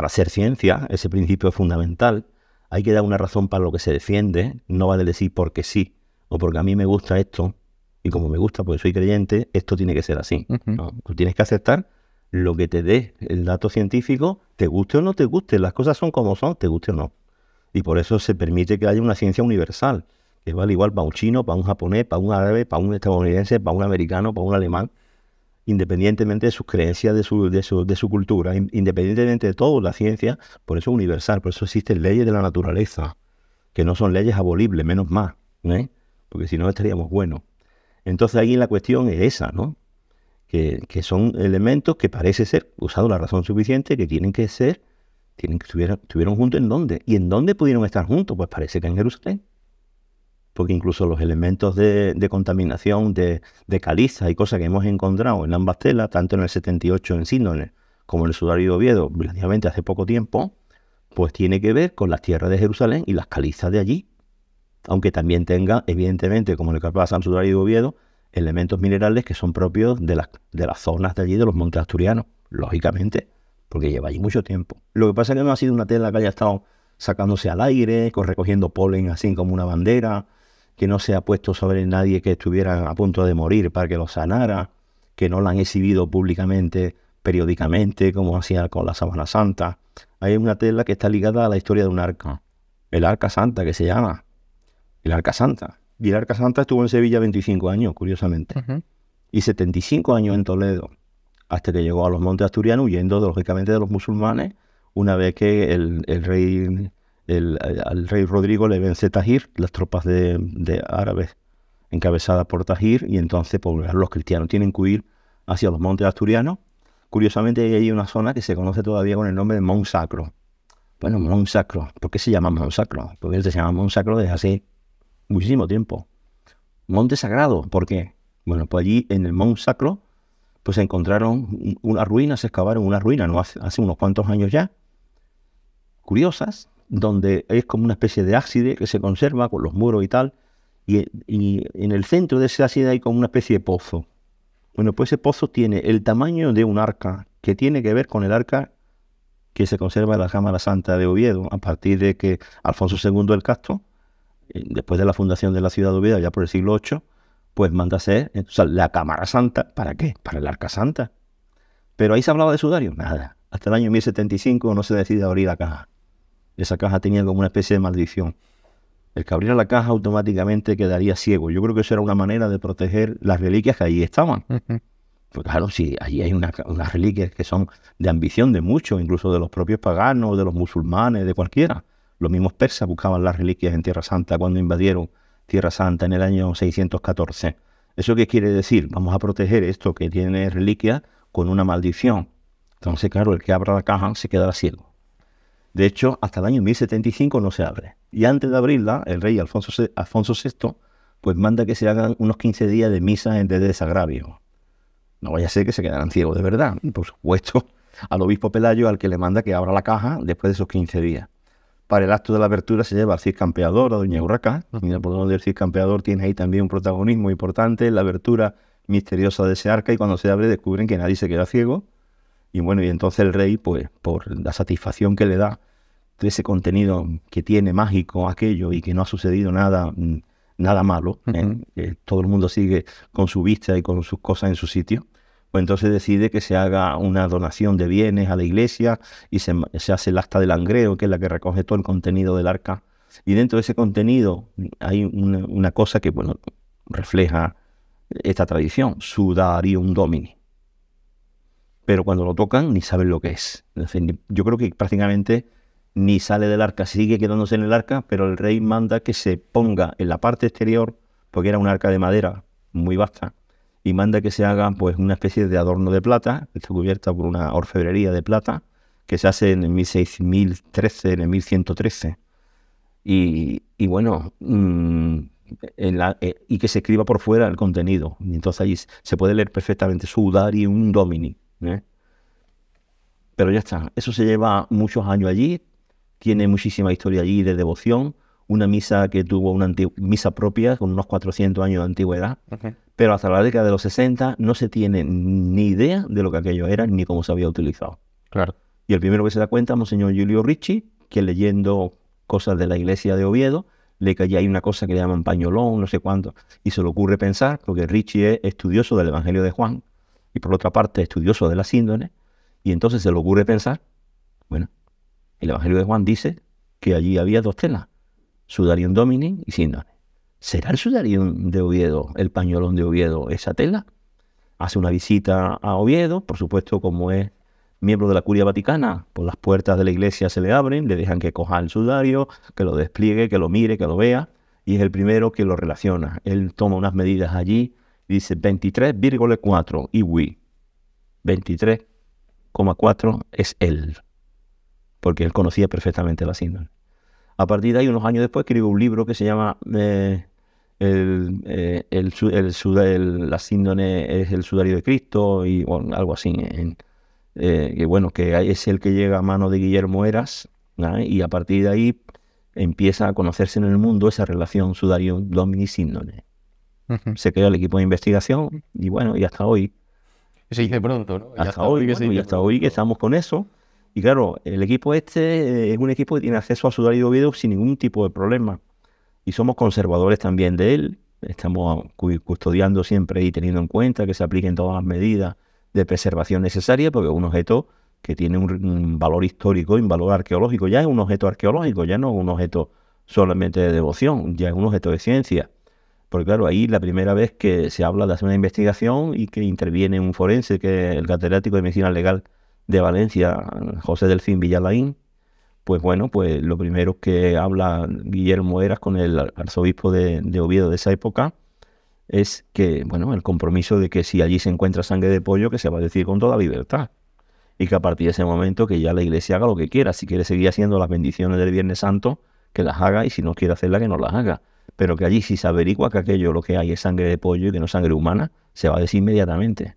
hacer ciencia, ese principio es fundamental. Hay que dar una razón para lo que se defiende, no vale decir porque sí, o porque a mí me gusta esto, y como me gusta porque soy creyente, esto tiene que ser así. ¿No? Tú tienes que aceptar lo que te dé el dato científico, te guste o no te guste, las cosas son como son, te guste o no. Y por eso se permite que haya una ciencia universal, que vale igual para un chino, para un japonés, para un árabe, para un estadounidense, para un americano, para un alemán, independientemente de sus creencias, de su cultura, independientemente de todo, la ciencia, por eso es universal, por eso existen leyes de la naturaleza, que no son leyes abolibles, menos más, porque si no estaríamos buenos. Entonces ahí la cuestión es esa, ¿no? Que son elementos que parece ser, usando la razón suficiente, que estuvieron juntos ¿en dónde? ¿Y en dónde pudieron estar juntos? Pues parece que en Jerusalén. Porque incluso los elementos de contaminación de caliza y cosas que hemos encontrado en ambas telas, tanto en el 78 en Síndone como en el sudario de Oviedo, relativamente hace poco tiempo, pues tiene que ver con las tierras de Jerusalén y las calizas de allí. Aunque también tenga, evidentemente, como en el caso del sudario de Oviedo, elementos minerales que son propios de las zonas de allí, de los montes asturianos, lógicamente, porque lleva allí mucho tiempo. Lo que pasa es que no ha sido una tela que haya estado sacándose al aire, recogiendo polen así como una bandera, que no se ha puesto sobre nadie que estuviera a punto de morir para que lo sanara, que no la han exhibido públicamente, periódicamente, como hacía con la Sábana Santa. Hay una tela que está ligada a la historia de un arca, el Arca Santa, que se llama, el Arca Santa. Y el Arca Santa estuvo en Sevilla 25 años, curiosamente, y 75 años en Toledo, hasta que llegó a los montes asturianos, huyendo lógicamente de los musulmanes, una vez que el rey Rodrigo le vence Tahir, las tropas de árabes encabezadas por Tahir, y entonces pues, los cristianos tienen que huir hacia los montes asturianos. Curiosamente hay una zona que se conoce todavía con el nombre de Mont Sacro. Bueno, Mont Sacro, ¿por qué se llama Mont Sacro? Porque se llama Mont Sacro desde hace muchísimo tiempo. Monte Sagrado, ¿por qué? Bueno, pues allí en el Mont Sacro pues se encontraron unas ruinas, se excavaron unas ruinas, ¿no? hace unos cuantos años ya, curiosas, donde es como una especie de ábside que se conserva con los muros y tal, y en el centro de ese ábside hay como una especie de pozo. Bueno, pues ese pozo tiene el tamaño de un arca, que tiene que ver con el arca que se conserva en la Cámara Santa de Oviedo, a partir de que Alfonso II el Casto después de la fundación de la ciudad de Oviedo, ya por el siglo VIII, pues manda hacer la cámara santa. ¿Para qué? Para el arca santa. Pero ahí se hablaba de sudario, nada. Hasta el año 1075 no se decide abrir la caja. Esa caja tenía como una especie de maldición. El que abriera la caja automáticamente quedaría ciego. Yo creo que eso era una manera de proteger las reliquias que allí estaban. Pues claro, sí, allí hay unas reliquias que son de ambición de muchos, incluso de los propios paganos, de los musulmanes, de cualquiera. Los mismos persas buscaban las reliquias en Tierra Santa cuando invadieron Tierra Santa en el año 614. ¿Eso qué quiere decir? Vamos a proteger esto que tiene reliquias con una maldición. Entonces, claro, el que abra la caja se quedará ciego. De hecho, hasta el año 1075 no se abre. Y antes de abrirla, el rey Alfonso VI pues manda que se hagan unos 15 días de misa en vez de desagravio. No vaya a ser que se quedaran ciegos de verdad. Y por supuesto, al obispo Pelayo, al que le manda que abra la caja después de esos 15 días. Para el acto de la apertura se lleva al Cid Campeador, a Doña Urraca. Mira, por donde el Cid Campeador tiene ahí también un protagonismo importante en la abertura misteriosa de ese arca, y cuando se abre descubren que nadie se queda ciego. Y bueno, y entonces el rey, pues por la satisfacción que le da de ese contenido que tiene mágico aquello y que no ha sucedido nada malo, todo el mundo sigue con su vista y con sus cosas en su sitio, pues entonces decide que se haga una donación de bienes a la iglesia y se hace el acta de langreo, que es la que recoge todo el contenido del arca. Y dentro de ese contenido hay una cosa que, bueno, refleja esta tradición, Sudarium Domini. Pero cuando lo tocan ni saben lo que es. En fin, yo creo que prácticamente ni sale del arca, sigue quedándose en el arca, pero el rey manda que se ponga en la parte exterior, porque era un arca de madera muy vasta, y manda que se haga pues una especie de adorno de plata, que está cubierta por una orfebrería de plata, que se hace en el 1013, en el 1113. Y bueno, y que se escriba por fuera el contenido. Y entonces ahí se puede leer perfectamente Sudarium Domini. Pero ya está, eso se lleva muchos años allí, tiene muchísima historia allí de devoción, una misa que tuvo una misa propia con unos 400 años de antigüedad, pero hasta la década de los 60 no se tiene ni idea de lo que aquello era ni cómo se había utilizado. Claro. Y el primero que se da cuenta es Monseñor Giulio Ricci, que leyendo cosas de la iglesia de Oviedo, le cae ahí una cosa que le llaman pañolón, no sé cuánto, y se le ocurre pensar, porque Ricci es estudioso del Evangelio de Juan, y por otra parte estudioso de la síndone, y entonces se le ocurre pensar, bueno, el Evangelio de Juan dice que allí había dos telas, Sudarium Domini y síndone. ¿Será el Sudarium de Oviedo, el pañolón de Oviedo, esa tela? Hace una visita a Oviedo, por supuesto, como es miembro de la Curia Vaticana, pues las puertas de la iglesia se le abren, le dejan que coja el sudario, que lo despliegue, que lo mire, que lo vea, y es el primero que lo relaciona. Él toma unas medidas allí y dice 23,4 y 23,4 es él, porque él conocía perfectamente la síndone. A partir de ahí, unos años después, escribe un libro que se llama la síndone es el sudario de Cristo, y bueno, algo así, que bueno, que es el que llega a mano de Guillermo Heras, ¿no? Y a partir de ahí empieza a conocerse en el mundo esa relación Sudarium Domini síndone. Se crea el equipo de investigación y bueno, y hasta hoy. Se dice pronto, ¿no? Hasta hoy que estamos con eso. Y claro, el equipo es un equipo que tiene acceso a Sudario de Oviedo sin ningún tipo de problema. Y somos conservadores también de él. Estamos custodiando siempre y teniendo en cuenta que se apliquen todas las medidas de preservación necesarias, porque es un objeto que tiene un valor histórico y un valor arqueológico. Ya es un objeto arqueológico, ya no es un objeto solamente de devoción, ya es un objeto de ciencia. Porque claro, ahí la primera vez que se habla de hacer una investigación y que interviene un forense, que es el catedrático de Medicina Legal de Valencia, José Delfín Villalaín, pues bueno, pues lo primero que habla Guillermo Heras con el arzobispo de Oviedo de esa época es que, bueno, el compromiso de que si allí se encuentra sangre de pollo, que se va a decir con toda libertad. Y que a partir de ese momento que ya la iglesia haga lo que quiera. Si quiere seguir haciendo las bendiciones del Viernes Santo, que las haga, y si no quiere hacerla, que no las haga. Pero que allí si se averigua que aquello lo que hay es sangre de pollo y que no es sangre humana, se va a decir inmediatamente.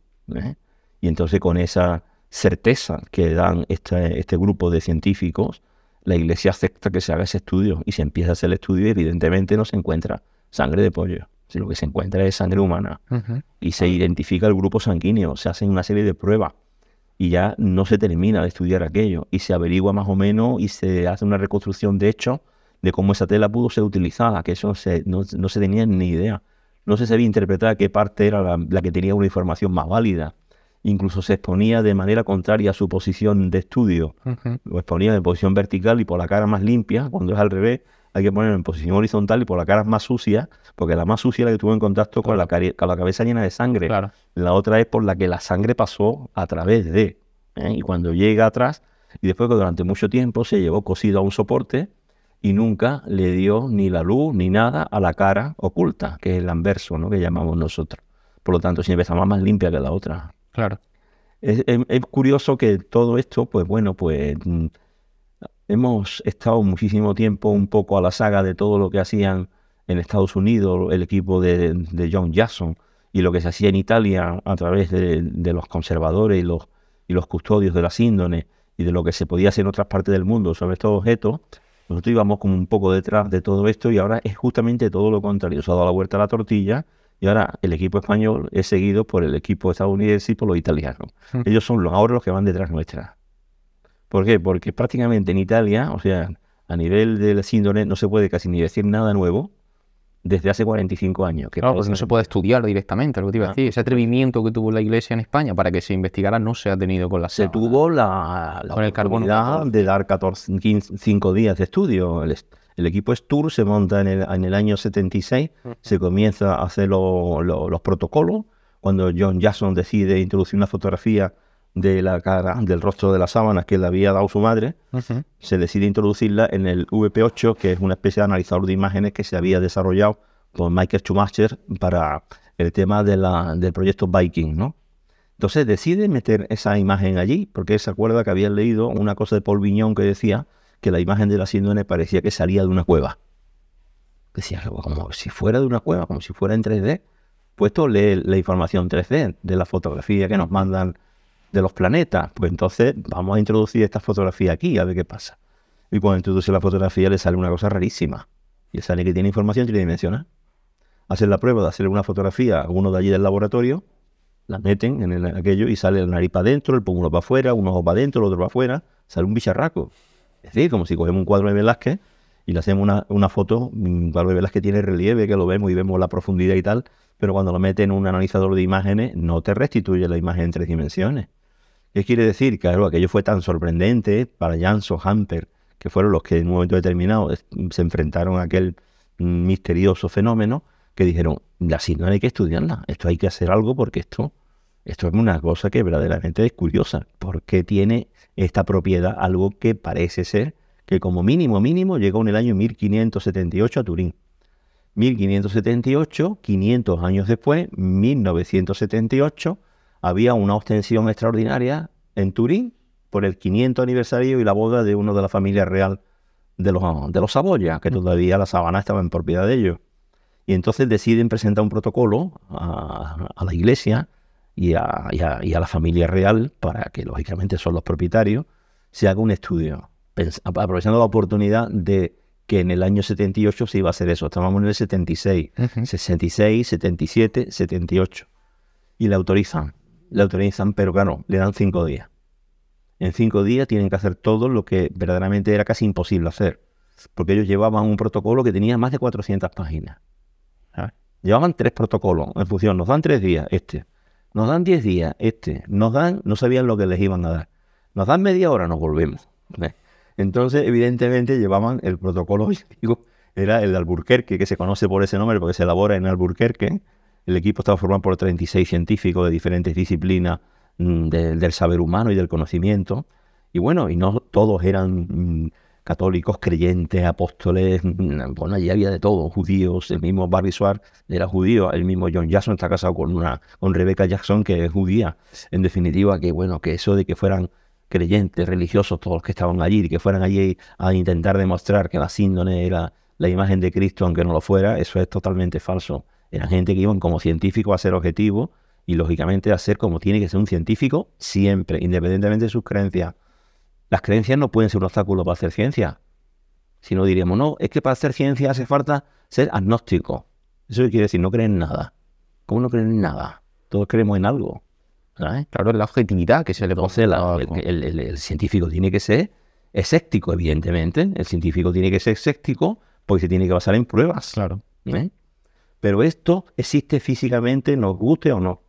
Y entonces con esa certeza que dan este grupo de científicos, la iglesia acepta que se haga ese estudio y se empieza a hacer el estudio y evidentemente no se encuentra sangre de pollo, sino que se encuentra es sangre humana. Y se identifica el grupo sanguíneo, se hacen una serie de pruebas y ya no se termina de estudiar aquello y se averigua más o menos y se hace una reconstrucción de hechos de cómo esa tela pudo ser utilizada, que eso no se tenía ni idea. No se sabía interpretar qué parte era la que tenía una información más válida. Incluso se exponía de manera contraria a su posición de estudio. Lo exponía en posición vertical y por la cara más limpia. Cuando es al revés, hay que ponerlo en posición horizontal y por la cara más sucia, porque la más sucia es la que estuvo en contacto con la cabeza llena de sangre. Claro. La otra es por la que la sangre pasó a través de. Y cuando llega atrás, y después que durante mucho tiempo se llevó cosido a un soporte y nunca le dio ni la luz ni nada a la cara oculta, que es el anverso, ¿no?, que llamamos nosotros. Por lo tanto, siempre estaba más limpia que la otra. Claro. Es curioso que todo esto, pues bueno, pues hemos estado muchísimo tiempo un poco a la saga de todo lo que hacían en Estados Unidos el equipo de John Jackson y lo que se hacía en Italia a través de los conservadores y los custodios de la síndone y de lo que se podía hacer en otras partes del mundo sobre estos objetos. Nosotros íbamos como un poco detrás de todo esto y ahora es justamente todo lo contrario. Se ha dado la vuelta a la tortilla y ahora el equipo español es seguido por el equipo estadounidense y por los italianos. Ellos son ahora los que van detrás nuestra. ¿Por qué? Porque prácticamente en Italia, o sea, a nivel de la síndrome no se puede casi ni decir nada nuevo desde hace 45 años. Claro, porque no se puede estudiar directamente, lo que te iba a decir. Ese atrevimiento que tuvo la Iglesia en España para que se investigara no se ha tenido con la Se tuvo la oportunidad de dar 5 días de estudio. El equipo STUR se monta en el año 76, se comienza a hacer los protocolos. Cuando John Jackson decide introducir una fotografía de la cara, del rostro de las sábanas que le había dado su madre, se decide introducirla en el VP8, que es una especie de analizador de imágenes que se había desarrollado por Michael Schumacher para el tema del proyecto Viking, ¿no? Entonces decide meter esa imagen allí, porque se acuerda que habían leído una cosa de Paul Vignon que decía que la imagen de la síndrome parecía que salía de una cueva. Decía, como si fuera de una cueva, como si fuera en 3D. Puesto lee la información 3D de la fotografía que nos mandan de los planetas. Pues entonces vamos a introducir esta fotografía aquí, a ver qué pasa. Y cuando introduce la fotografía le sale una cosa rarísima. Y le sale que tiene información tridimensional. Hacen la prueba de hacerle una fotografía a uno de allí del laboratorio, la meten en aquello y sale la nariz para adentro, el pómulo para afuera, un ojo para adentro, el otro para afuera, sale un bicharraco. Es decir, como si cogemos un cuadro de Velázquez y le hacemos una foto, un cuadro de Velázquez tiene relieve, que lo vemos y vemos la profundidad y tal, pero cuando lo meten en un analizador de imágenes no te restituye la imagen en 3 dimensiones. ¿Qué quiere decir? Claro, aquello fue tan sorprendente para Janssen, Hamper, que fueron los que en un momento determinado se enfrentaron a aquel misterioso fenómeno, que dijeron, así no hay que estudiarla, esto hay que hacer algo porque esto es una cosa que verdaderamente es curiosa, porque tiene esta propiedad, algo que parece ser que como mínimo llegó en el año 1578 a Turín. 1578, 500 años después, 1978, había una ostensión extraordinaria en Turín por el 500 aniversario y la boda de uno de la familia real de los Saboya, que todavía la sabana estaba en propiedad de ellos. Y entonces deciden presentar un protocolo a la iglesia y a la familia real para que, lógicamente, son los propietarios, se haga un estudio, aprovechando la oportunidad de que en el año 78 se iba a hacer eso. Estábamos en el 76, 66, 77, 78. Y le autorizan, pero claro, le dan 5 días. En 5 días tienen que hacer todo lo que verdaderamente era casi imposible hacer, porque ellos llevaban un protocolo que tenía más de 400 páginas. Llevaban 3 protocolos en función, nos dan 3 días, nos dan 10 días, no sabían lo que les iban a dar, nos dan media hora, nos volvemos. Entonces, evidentemente, llevaban el protocolo, era el de Albuquerque, que se conoce por ese nombre porque se elabora en Albuquerque. El equipo estaba formado por 36 científicos de diferentes disciplinas del saber humano y del conocimiento. Y bueno, y no todos eran católicos, creyentes, apóstoles. Bueno, allí había de todo, judíos. El mismo Barry Schwartz era judío. El mismo John Jackson está casado con Rebecca Jackson, que es judía. En definitiva, que bueno, que eso de que fueran creyentes, religiosos, todos los que estaban allí, y que fueran allí a intentar demostrar que la síndrome era la imagen de Cristo, aunque no lo fuera, eso es totalmente falso. Eran gente que iban como científicos a ser objetivos y, lógicamente, a ser como tiene que ser un científico siempre, independientemente de sus creencias. Las creencias no pueden ser un obstáculo para hacer ciencia. Si no, diríamos, no, es que para hacer ciencia hace falta ser agnóstico. Eso quiere decir no creer en nada. ¿Cómo no creen en nada? Todos creemos en algo, ¿sabes? Claro, es la objetividad que se le pone. Entonces, el científico tiene que ser escéptico, evidentemente. El científico tiene que ser escéptico porque se tiene que basar en pruebas. Claro. Pero esto existe físicamente, nos guste o no.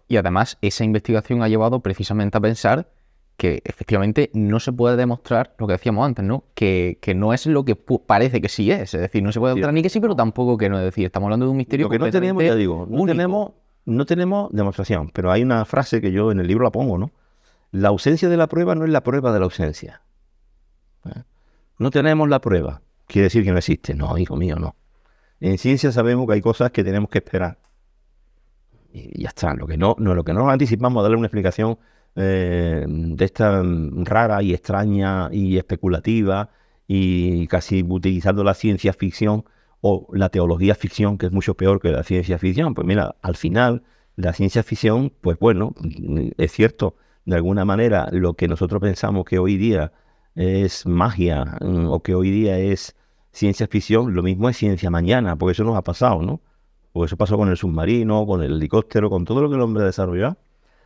Y además, esa investigación ha llevado precisamente a pensar que efectivamente no se puede demostrar lo que decíamos antes, ¿no? Que no es lo que parece que sí es. Es decir, no se puede demostrar ni que sí, pero tampoco que no. Es decir, estamos hablando de un misterio Lo que no tenemos, ya digo, no tenemos demostración. Pero hay una frase que yo en el libro la pongo, ¿no? La ausencia de la prueba no es la prueba de la ausencia. No tenemos la prueba. Quiere decir que no existe. No, hijo mío, no. En ciencia sabemos que hay cosas que tenemos que esperar. Y ya está. Lo que no nos anticipamos a darle una explicación de esta rara y extraña y especulativa y casi utilizando la ciencia ficción o la teología ficción, que es mucho peor que la ciencia ficción. Pues mira, al final la ciencia ficción, pues bueno, es cierto, de alguna manera lo que nosotros pensamos que hoy día es magia o que hoy día es ciencia ficción, lo mismo es ciencia mañana, porque eso nos ha pasado, ¿no? Porque eso pasó con el submarino, con el helicóptero, con todo lo que el hombre ha desarrollado.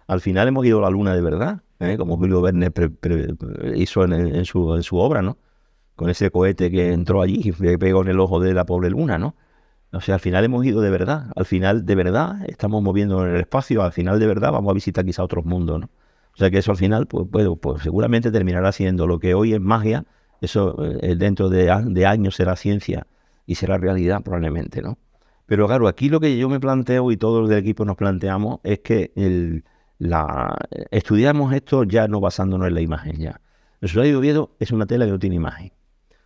Al final hemos ido a la luna de verdad, como Julio Verne hizo en su obra, ¿no? Con ese cohete que entró allí y pegó en el ojo de la pobre luna, ¿no? O sea, al final hemos ido de verdad. Al final, de verdad, estamos moviendo en el espacio. Al final, de verdad, vamos a visitar quizá otros mundos, ¿no? O sea que eso al final, pues seguramente terminará siendo lo que hoy es magia. Eso dentro de años será ciencia y será realidad probablemente, ¿no? Pero claro, aquí lo que yo me planteo y todos los del equipo nos planteamos es que estudiamos esto ya no basándonos en la imagen ya. El sudario de Oviedo es una tela que no tiene imagen.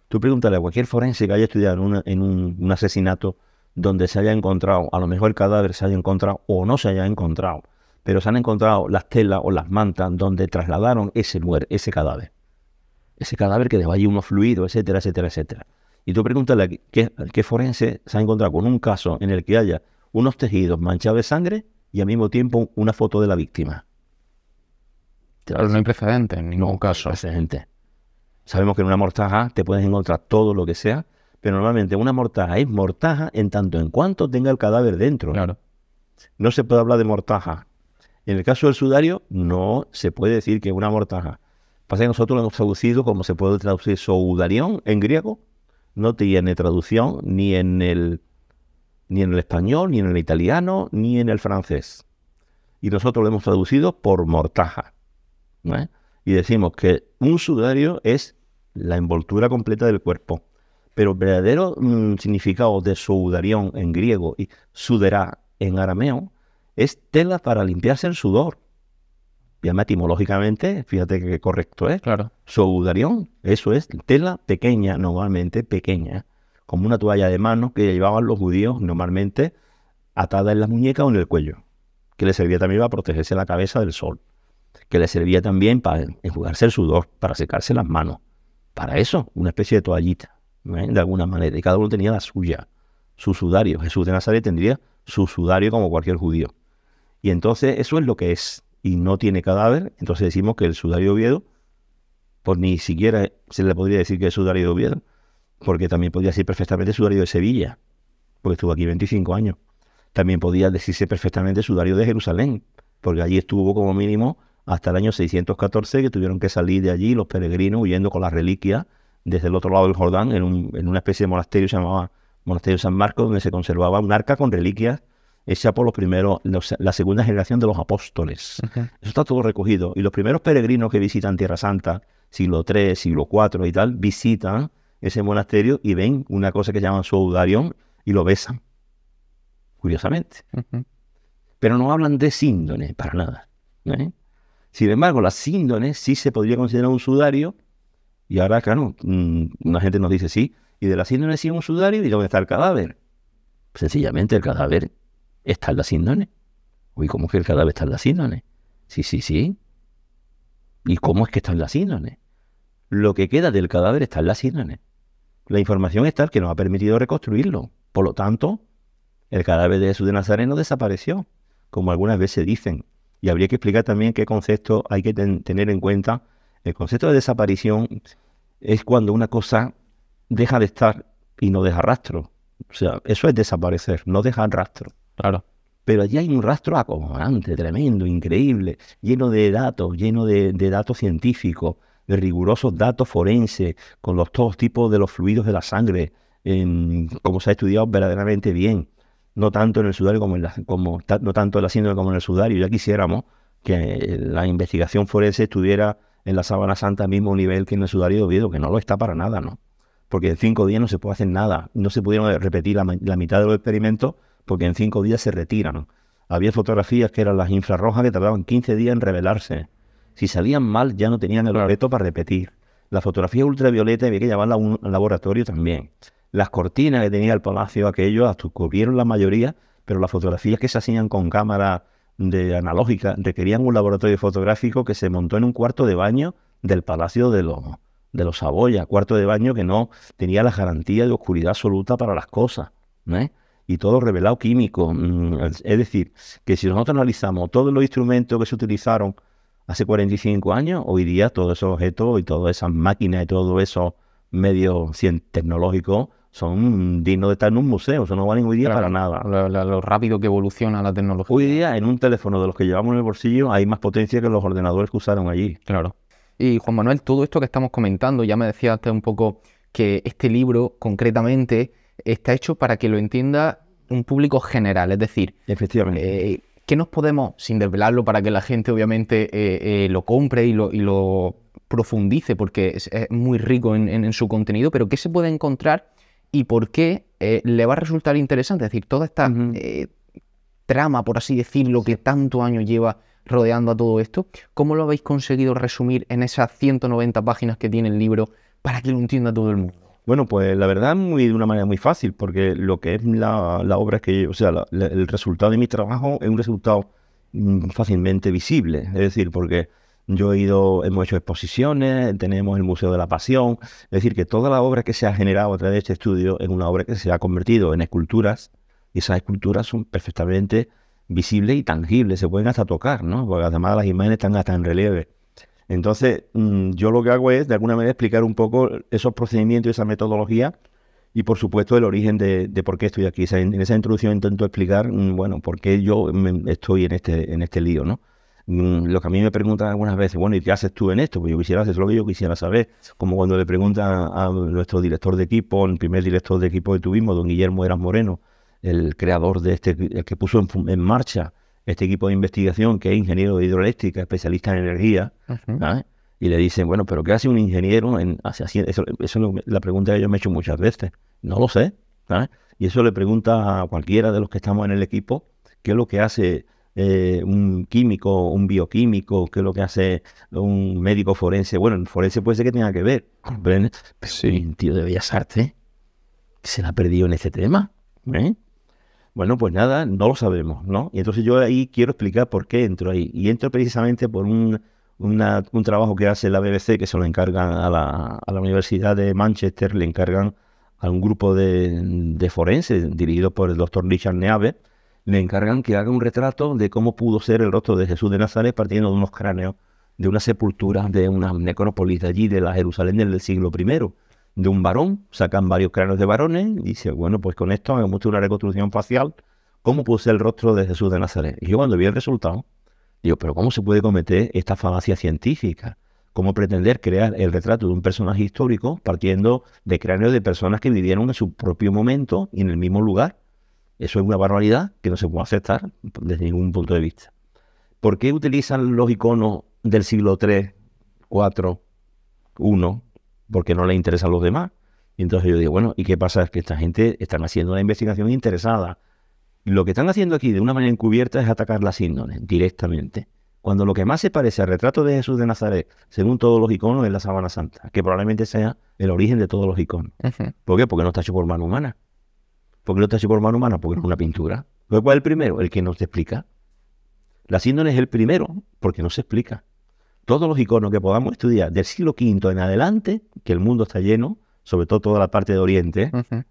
Tú pregúntale a cualquier forense que haya estudiado en un asesinato donde se haya encontrado, a lo mejor el cadáver se haya encontrado o no se haya encontrado, pero se han encontrado las telas o las mantas donde trasladaron ese cadáver. Ese cadáver que dejó allí unos fluidos, etcétera, etcétera, etcétera. Y tú pregúntale a qué forense se ha encontrado con un caso en el que haya unos tejidos manchados de sangre y al mismo tiempo una foto de la víctima. Pero no hay precedente en ningún caso. No hay precedente. Sabemos que en una mortaja te puedes encontrar todo lo que sea, pero normalmente una mortaja es mortaja en tanto en cuanto tenga el cadáver dentro. Claro. No se puede hablar de mortaja. En el caso del sudario, no se puede decir que es una mortaja. Pasa que nosotros lo hemos traducido como se puede traducir soudarión en griego. No tiene traducción ni en el español, ni en el italiano, ni en el francés. Y nosotros lo hemos traducido por mortaja, ¿no? Y decimos que un sudario es la envoltura completa del cuerpo. Pero el verdadero significado de soudarión en griego y suderá en arameo es tela para limpiarse el sudor. Y además etimológicamente, fíjate que correcto es. Claro. Soudarión, eso es tela pequeña, normalmente pequeña, como una toalla de mano que llevaban los judíos normalmente atada en la muñeca o en el cuello, que le servía también para protegerse la cabeza del sol, que le servía también para enjugarse el sudor, para secarse las manos. Para eso, una especie de toallita, de alguna manera. Y cada uno tenía la suya, su sudario. Jesús de Nazaret tendría su sudario como cualquier judío. Y entonces eso es lo que es. Y no tiene cadáver, entonces decimos que el sudario de Oviedo, pues ni siquiera se le podría decir que es sudario de Oviedo, porque también podría ser perfectamente sudario de Sevilla, porque estuvo aquí 25 años. También podría decirse perfectamente sudario de Jerusalén, porque allí estuvo como mínimo hasta el año 614, que tuvieron que salir de allí los peregrinos huyendo con las reliquias desde el otro lado del Jordán, en una especie de monasterio, se llamaba Monasterio San Marcos, donde se conservaba un arca con reliquias hecha por la segunda generación de los apóstoles. Uh-huh. Eso está todo recogido. Y los primeros peregrinos que visitan Tierra Santa, siglo III, siglo IV y tal, visitan ese monasterio y ven una cosa que llaman soudarión y lo besan. Curiosamente. Uh-huh. Pero no hablan de síndones para nada. Sin embargo, las síndones sí se podría considerar un sudario. Y ahora, claro, una gente nos dice sí. Y de las síndones sí es un sudario. ¿Y dónde está el cadáver? Sencillamente el cadáver está en la síndone. Uy, ¿cómo es que el cadáver está en la síndone? Sí. ¿Y cómo es que está en la síndone? Lo que queda del cadáver está en la síndone. La información es tal que nos ha permitido reconstruirlo. Por lo tanto, el cadáver de Jesús de Nazaret no desapareció, como algunas veces dicen. Y habría que explicar también qué concepto hay que tener en cuenta. El concepto de desaparición es cuando una cosa deja de estar y no deja rastro. O sea, eso es desaparecer, no dejar rastro. Claro. Pero allí hay un rastro acojonante, tremendo, increíble, lleno de datos científicos, de rigurosos datos forenses, con todos tipos de los fluidos de la sangre, como se ha estudiado verdaderamente bien, no tanto en el sudario no tanto en la síndrome como en el sudario. Ya quisiéramos que la investigación forense estuviera en la Sábana Santa al mismo nivel que en el sudario de Oviedo, que no lo está para nada, ¿no? Porque en 5 días no se puede hacer nada. No se pudieron repetir la mitad de los experimentos porque en 5 días se retiran. Había fotografías que eran las infrarrojas que tardaban 15 días en revelarse. Si salían mal ya no tenían el objeto para repetir. La fotografía ultravioleta había que llevarla a un laboratorio también. Las cortinas que tenía el palacio aquello cubrieron la mayoría, pero las fotografías que se hacían con cámara analógica requerían un laboratorio fotográfico que se montó en un cuarto de baño del Palacio de los Saboya, cuarto de baño que no tenía la garantía de oscuridad absoluta para las cosas, ¿eh? Y todo revelado químico. Es decir, que si nosotros analizamos todos los instrumentos que se utilizaron hace 45 años, hoy día todos esos objetos y todas esas máquinas y todos esos medios tecnológicos son dignos de estar en un museo. Eso no valen hoy día para nada. Lo rápido que evoluciona la tecnología. Hoy día en un teléfono de los que llevamos en el bolsillo hay más potencia que los ordenadores que usaron allí. Claro. Y Juan Manuel, todo esto que estamos comentando, ya me decías un poco que este libro concretamente está hecho para que lo entienda un público general, es decir, efectivamente. ¿Qué nos podemos, sin desvelarlo para que la gente obviamente lo compre y lo profundice, porque es muy rico en su contenido, pero qué se puede encontrar y por qué le va a resultar interesante? Es decir, toda esta trama, por así decirlo, que tantos años lleva rodeando a todo esto, ¿cómo lo habéis conseguido resumir en esas 190 páginas que tiene el libro para que lo entienda todo el mundo? Bueno, pues la verdad de una manera muy fácil, porque lo que es la obra es que, o sea, el resultado de mi trabajo es un resultado fácilmente visible, es decir, porque hemos hecho exposiciones, tenemos el Museo de la Pasión, es decir, que toda la obra que se ha generado a través de este estudio es una obra que se ha convertido en esculturas, y esas esculturas son perfectamente visibles y tangibles, se pueden hasta tocar, ¿no? Porque además las imágenes están hasta en relieve. Entonces, yo lo que hago es, de alguna manera, explicar un poco esos procedimientos y esa metodología y, por supuesto, el origen de por qué estoy aquí. En esa introducción intento explicar, bueno, por qué yo estoy en este lío, ¿no? Lo que a mí me preguntan algunas veces, bueno, ¿y qué haces tú en esto? Pues yo quisiera hacer lo que yo quisiera saber. Como cuando le preguntan a nuestro director de equipo, el primer director de equipo que tuvimos, don Guillermo Eras Moreno, el creador de el que puso en marcha este equipo de investigación, que es ingeniero de hidroeléctrica, especialista en energía, ¿sabes? Y le dicen, bueno, ¿pero qué hace un ingeniero? Eso es la pregunta que yo me he hecho muchas veces. No lo sé, ¿sabes? Y eso le pregunta a cualquiera de los que estamos en el equipo, ¿qué es lo que hace un químico, un bioquímico? ¿Qué es lo que hace un médico forense? Bueno, el forense puede ser que tenga que ver, pero sí, un tío de Bellas Artes se la ha perdido en este tema, ¿eh? Bueno, pues nada, no lo sabemos, ¿no? Y entonces yo ahí quiero explicar por qué entro ahí. Y entro precisamente por un trabajo que hace la BBC, que se lo encargan a la Universidad de Manchester, le encargan a un grupo de forenses, dirigido por el doctor Richard Neave, le encargan que haga un retrato de cómo pudo ser el rostro de Jesús de Nazaret partiendo de unos cráneos de una sepultura de una necrópolis de allí, de la Jerusalén del siglo I, de un varón. Sacan varios cráneos de varones y dice, bueno, pues con esto hagamos una reconstrucción facial, ¿cómo pudo ser el rostro de Jesús de Nazaret? Y yo cuando vi el resultado, digo, pero ¿cómo se puede cometer esta falacia científica? ¿Cómo pretender crear el retrato de un personaje histórico partiendo de cráneos de personas que vivieron en su propio momento y en el mismo lugar? Eso es una barbaridad que no se puede aceptar desde ningún punto de vista. ¿Por qué utilizan los iconos del siglo III, IV, I? Porque no les interesan los demás. Y entonces yo digo, bueno, ¿y qué pasa? Es que esta gente están haciendo una investigación interesada. Lo que están haciendo aquí de una manera encubierta es atacar las síndromes directamente. Cuando lo que más se parece al retrato de Jesús de Nazaret, según todos los iconos, es la Sábana Santa, que probablemente sea el origen de todos los iconos. ¿Por qué? Porque no está hecho por mano humana. ¿Por qué no está hecho por mano humana? Porque es una pintura. ¿Cuál es el primero? El que nos explica. La síndrome es el primero porque no se explica. Todos los iconos que podamos estudiar del siglo V en adelante, que el mundo está lleno, sobre todo toda la parte de Oriente,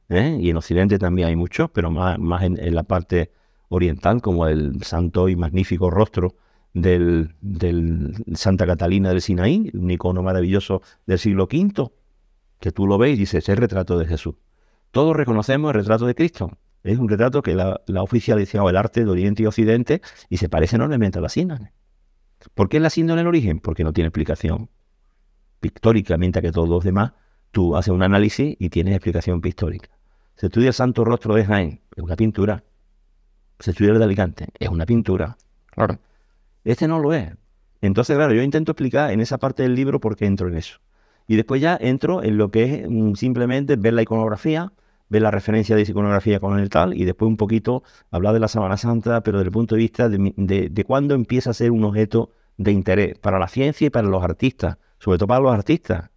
y en Occidente también hay muchos, pero más en la parte oriental, como el santo y magnífico rostro del Santa Catalina del Sinaí, un icono maravilloso del siglo V, que tú lo ves y dices, es el retrato de Jesús. Todos reconocemos el retrato de Cristo. Es un retrato que la ha oficializado el arte de Oriente y Occidente y se parece enormemente a la síndrome. ¿Por qué la síndrome en el origen? Porque no tiene explicación. pictórica, mientras que todos los demás, tú haces un análisis y tienes explicación pictórica. Se estudia el Santo Rostro de Jaén, es una pintura. Se estudia el de Alicante, es una pintura. Claro. Este no lo es. Entonces, claro, yo intento explicar en esa parte del libro por qué entro en eso. Y después ya entro en lo que es simplemente ver la iconografía, ver la referencia de esa iconografía con el tal, y después un poquito hablar de la Sábana Santa, pero desde el punto de vista de cuándo empieza a ser un objeto de interés para la ciencia y para los artistas, sobre todo para los artistas.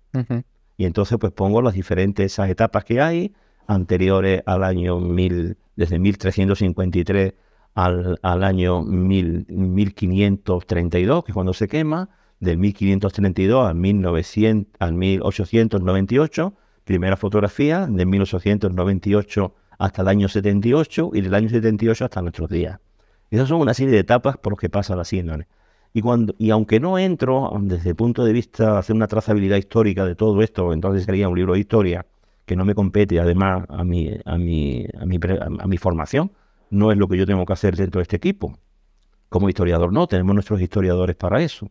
Y entonces pues pongo las diferentes esas etapas que hay, anteriores al año 1000, desde 1353 al año 1532, que es cuando se quema, del 1532 al 1898, primera fotografía, de 1898 hasta el año 78 y del año 78 hasta nuestros días. Esas son una serie de etapas por las que pasa la síndrome. Y aunque no entro desde el punto de vista de hacer una trazabilidad histórica de todo esto, entonces sería un libro de historia que no me compete además a mi formación, no es lo que yo tengo que hacer dentro de este equipo. Como historiador no, tenemos nuestros historiadores para eso.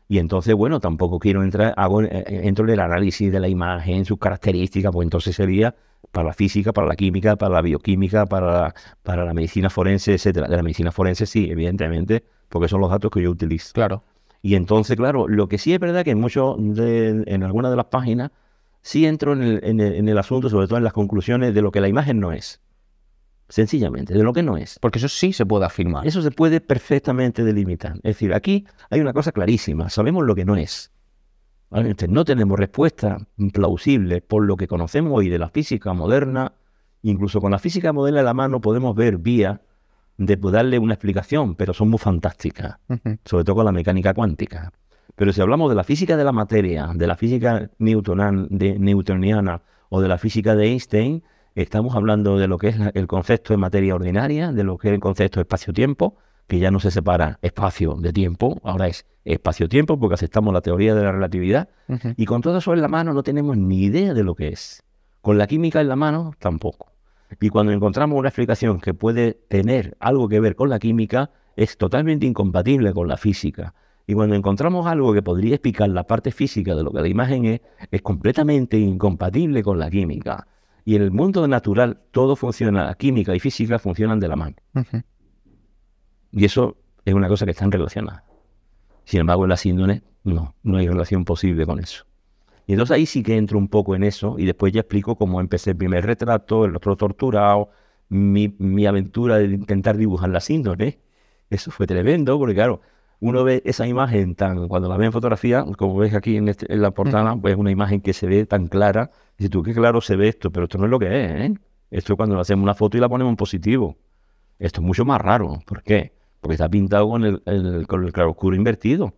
Y entonces, bueno, tampoco quiero entro en el análisis de la imagen, sus características, pues entonces sería para la física, para la química, para la bioquímica, para la medicina forense, etcétera. De la medicina forense sí, evidentemente, porque son los datos que yo utilizo. Claro. Y entonces, claro, lo que sí es verdad que en algunas de las páginas sí entro en el asunto, sobre todo en las conclusiones de lo que la imagen no es. Sencillamente, de lo que no es. Porque eso sí se puede afirmar. Eso se puede perfectamente delimitar. Es decir, aquí hay una cosa clarísima. Sabemos lo que no es. ¿Vale? Entonces, no tenemos respuesta plausible por lo que conocemos hoy de la física moderna. Incluso con la física moderna en la mano podemos ver vías de darle una explicación, pero son muy fantásticas. Sobre todo con la mecánica cuántica. Pero si hablamos de la física de la materia, de la física newtoniana o de la física de Einstein, estamos hablando de lo que es el concepto de materia ordinaria, de lo que es el concepto de espacio-tiempo, que ya no se separa espacio de tiempo, ahora es espacio-tiempo porque aceptamos la teoría de la relatividad, y con todo eso en la mano no tenemos ni idea de lo que es. Con la química en la mano tampoco. Y cuando encontramos una explicación que puede tener algo que ver con la química, es totalmente incompatible con la física. Y cuando encontramos algo que podría explicar la parte física de lo que la imagen es completamente incompatible con la química. Y en el mundo natural todo funciona, química y física funcionan de la mano. Y eso es una cosa que están relacionadas. Sin embargo, en la síndrome no hay relación posible con eso. Y entonces ahí sí que entro un poco en eso y después ya explico cómo empecé el primer retrato, el otro torturado, mi aventura de intentar dibujar la síndrome. Eso fue tremendo porque claro, uno ve esa imagen cuando la ve en fotografía, como ves aquí en la portada, pues es una imagen que se ve tan clara. Y dices tú, qué claro se ve esto, pero esto no es lo que es, ¿eh? Esto es cuando hacemos una foto y la ponemos en positivo. Esto es mucho más raro. ¿Por qué? Porque está pintado con el claroscuro invertido.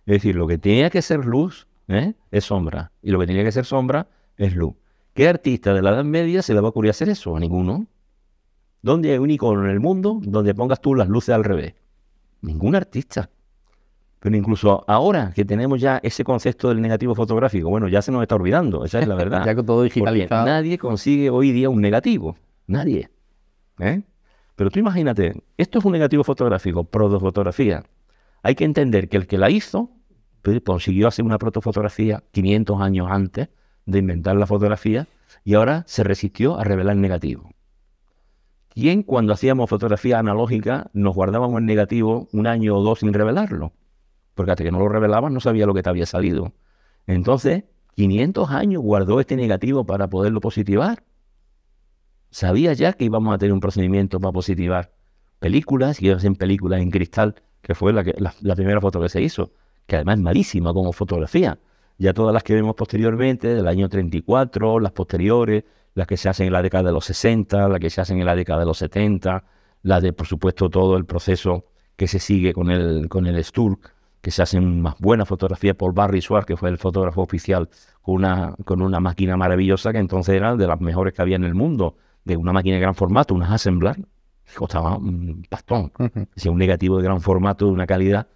Es decir, lo que tenía que ser luz es sombra. Y lo que tenía que ser sombra es luz. ¿Qué artista de la Edad Media se le va a ocurrir hacer eso? A ninguno. ¿Dónde hay un icono en el mundo donde pongas tú las luces al revés? Ningún artista. Pero incluso ahora que tenemos ya ese concepto del negativo fotográfico, bueno, ya se nos está olvidando, esa es la verdad. Ya con todo digitalizado. Porque nadie consigue hoy día un negativo. Nadie. Pero tú imagínate, esto es un negativo fotográfico, protofotografía. Hay que entender que el que la hizo consiguió hacer una protofotografía 500 años antes de inventar la fotografía y ahora se resistió a revelar el negativo. ¿Quién cuando hacíamos fotografía analógica nos guardábamos el negativo un año o dos sin revelarlo? Porque hasta que no lo revelabas no sabía lo que te había salido. Entonces, 500 años guardó este negativo para poderlo positivar. Sabía ya que íbamos a tener un procedimiento para positivar películas, y iban a ser películas en cristal, que fue la primera foto que se hizo, que además es malísima como fotografía. Ya todas las que vemos posteriormente, del año 34, las posteriores, las que se hacen en la década de los 60, las que se hacen en la década de los 70, las de, por supuesto, todo el proceso que se sigue con el Sturk, que se hacen más buenas fotografías por Barry Schwartz, que fue el fotógrafo oficial, con una máquina maravillosa que entonces era de las mejores que había en el mundo, de una máquina de gran formato, una Hasselblad, que costaba un pastón. Es un negativo de gran formato, de una calidad,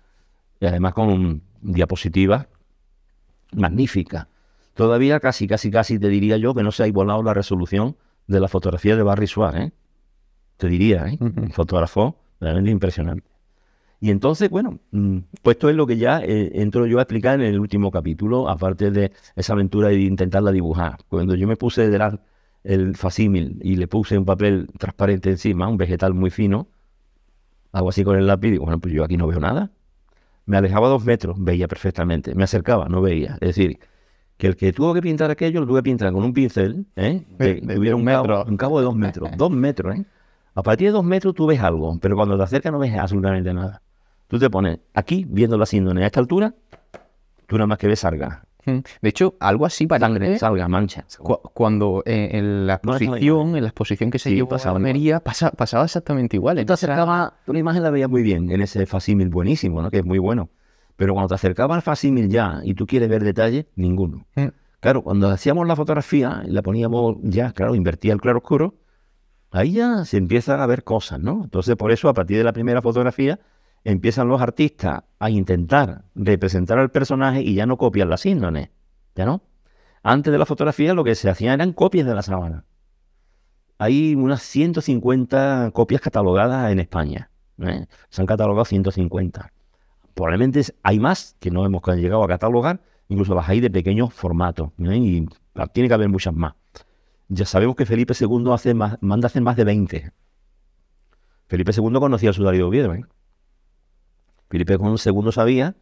y además con diapositivas magníficas. Todavía casi te diría yo que no se ha igualado la resolución de la fotografía de Barry Schwartz, Te diría, un fotógrafo realmente impresionante. Y entonces, bueno, pues esto es lo que ya entro yo a explicar en el último capítulo, aparte de esa aventura de intentarla dibujar. Cuando yo me puse delante el facímil y le puse un papel transparente encima, un vegetal muy fino, hago así con el lápiz y digo, bueno, pues yo aquí no veo nada. Me alejaba 2 metros, veía perfectamente. Me acercaba, no veía. Es decir, que el que tuvo que pintar aquello, lo tuve que pintar con un pincel, que tuviera un cabo de 2 metros. 2 metros, ¿eh? A partir de 2 metros tú ves algo, pero cuando te acercas no ves absolutamente nada. Tú te pones aquí, viendo la síndrome a esta altura, tú nada más que ves sarga. De hecho, algo así Sangre, salga, mancha. Cuando en la exposición que se Sí, llevó a Almería, pasaba exactamente igual. Tú te acercabas, tú la imagen la veías muy bien en ese facímil buenísimo, ¿no? Que es muy bueno. Pero cuando te acercabas al facímil ya y tú quieres ver detalle, ninguno. Claro, cuando hacíamos la fotografía y la poníamos ya, claro, invertía el claro oscuro, ahí ya se empiezan a ver cosas, ¿no? Entonces, por eso, a partir de la primera fotografía, empiezan los artistas a intentar representar al personaje y ya no copian las síndromes, ¿ya no? Antes de la fotografía lo que se hacían eran copias de la sábana. Hay unas 150 copias catalogadas en España, ¿eh? Se han catalogado 150. Probablemente hay más que no hemos llegado a catalogar, incluso las hay de pequeños formatos, ¿eh? Y tiene que haber muchas más. Ya sabemos que Felipe II manda hacer más de 20. Felipe II conocía al sudario de Oviedo, ¿eh? Felipe II sabía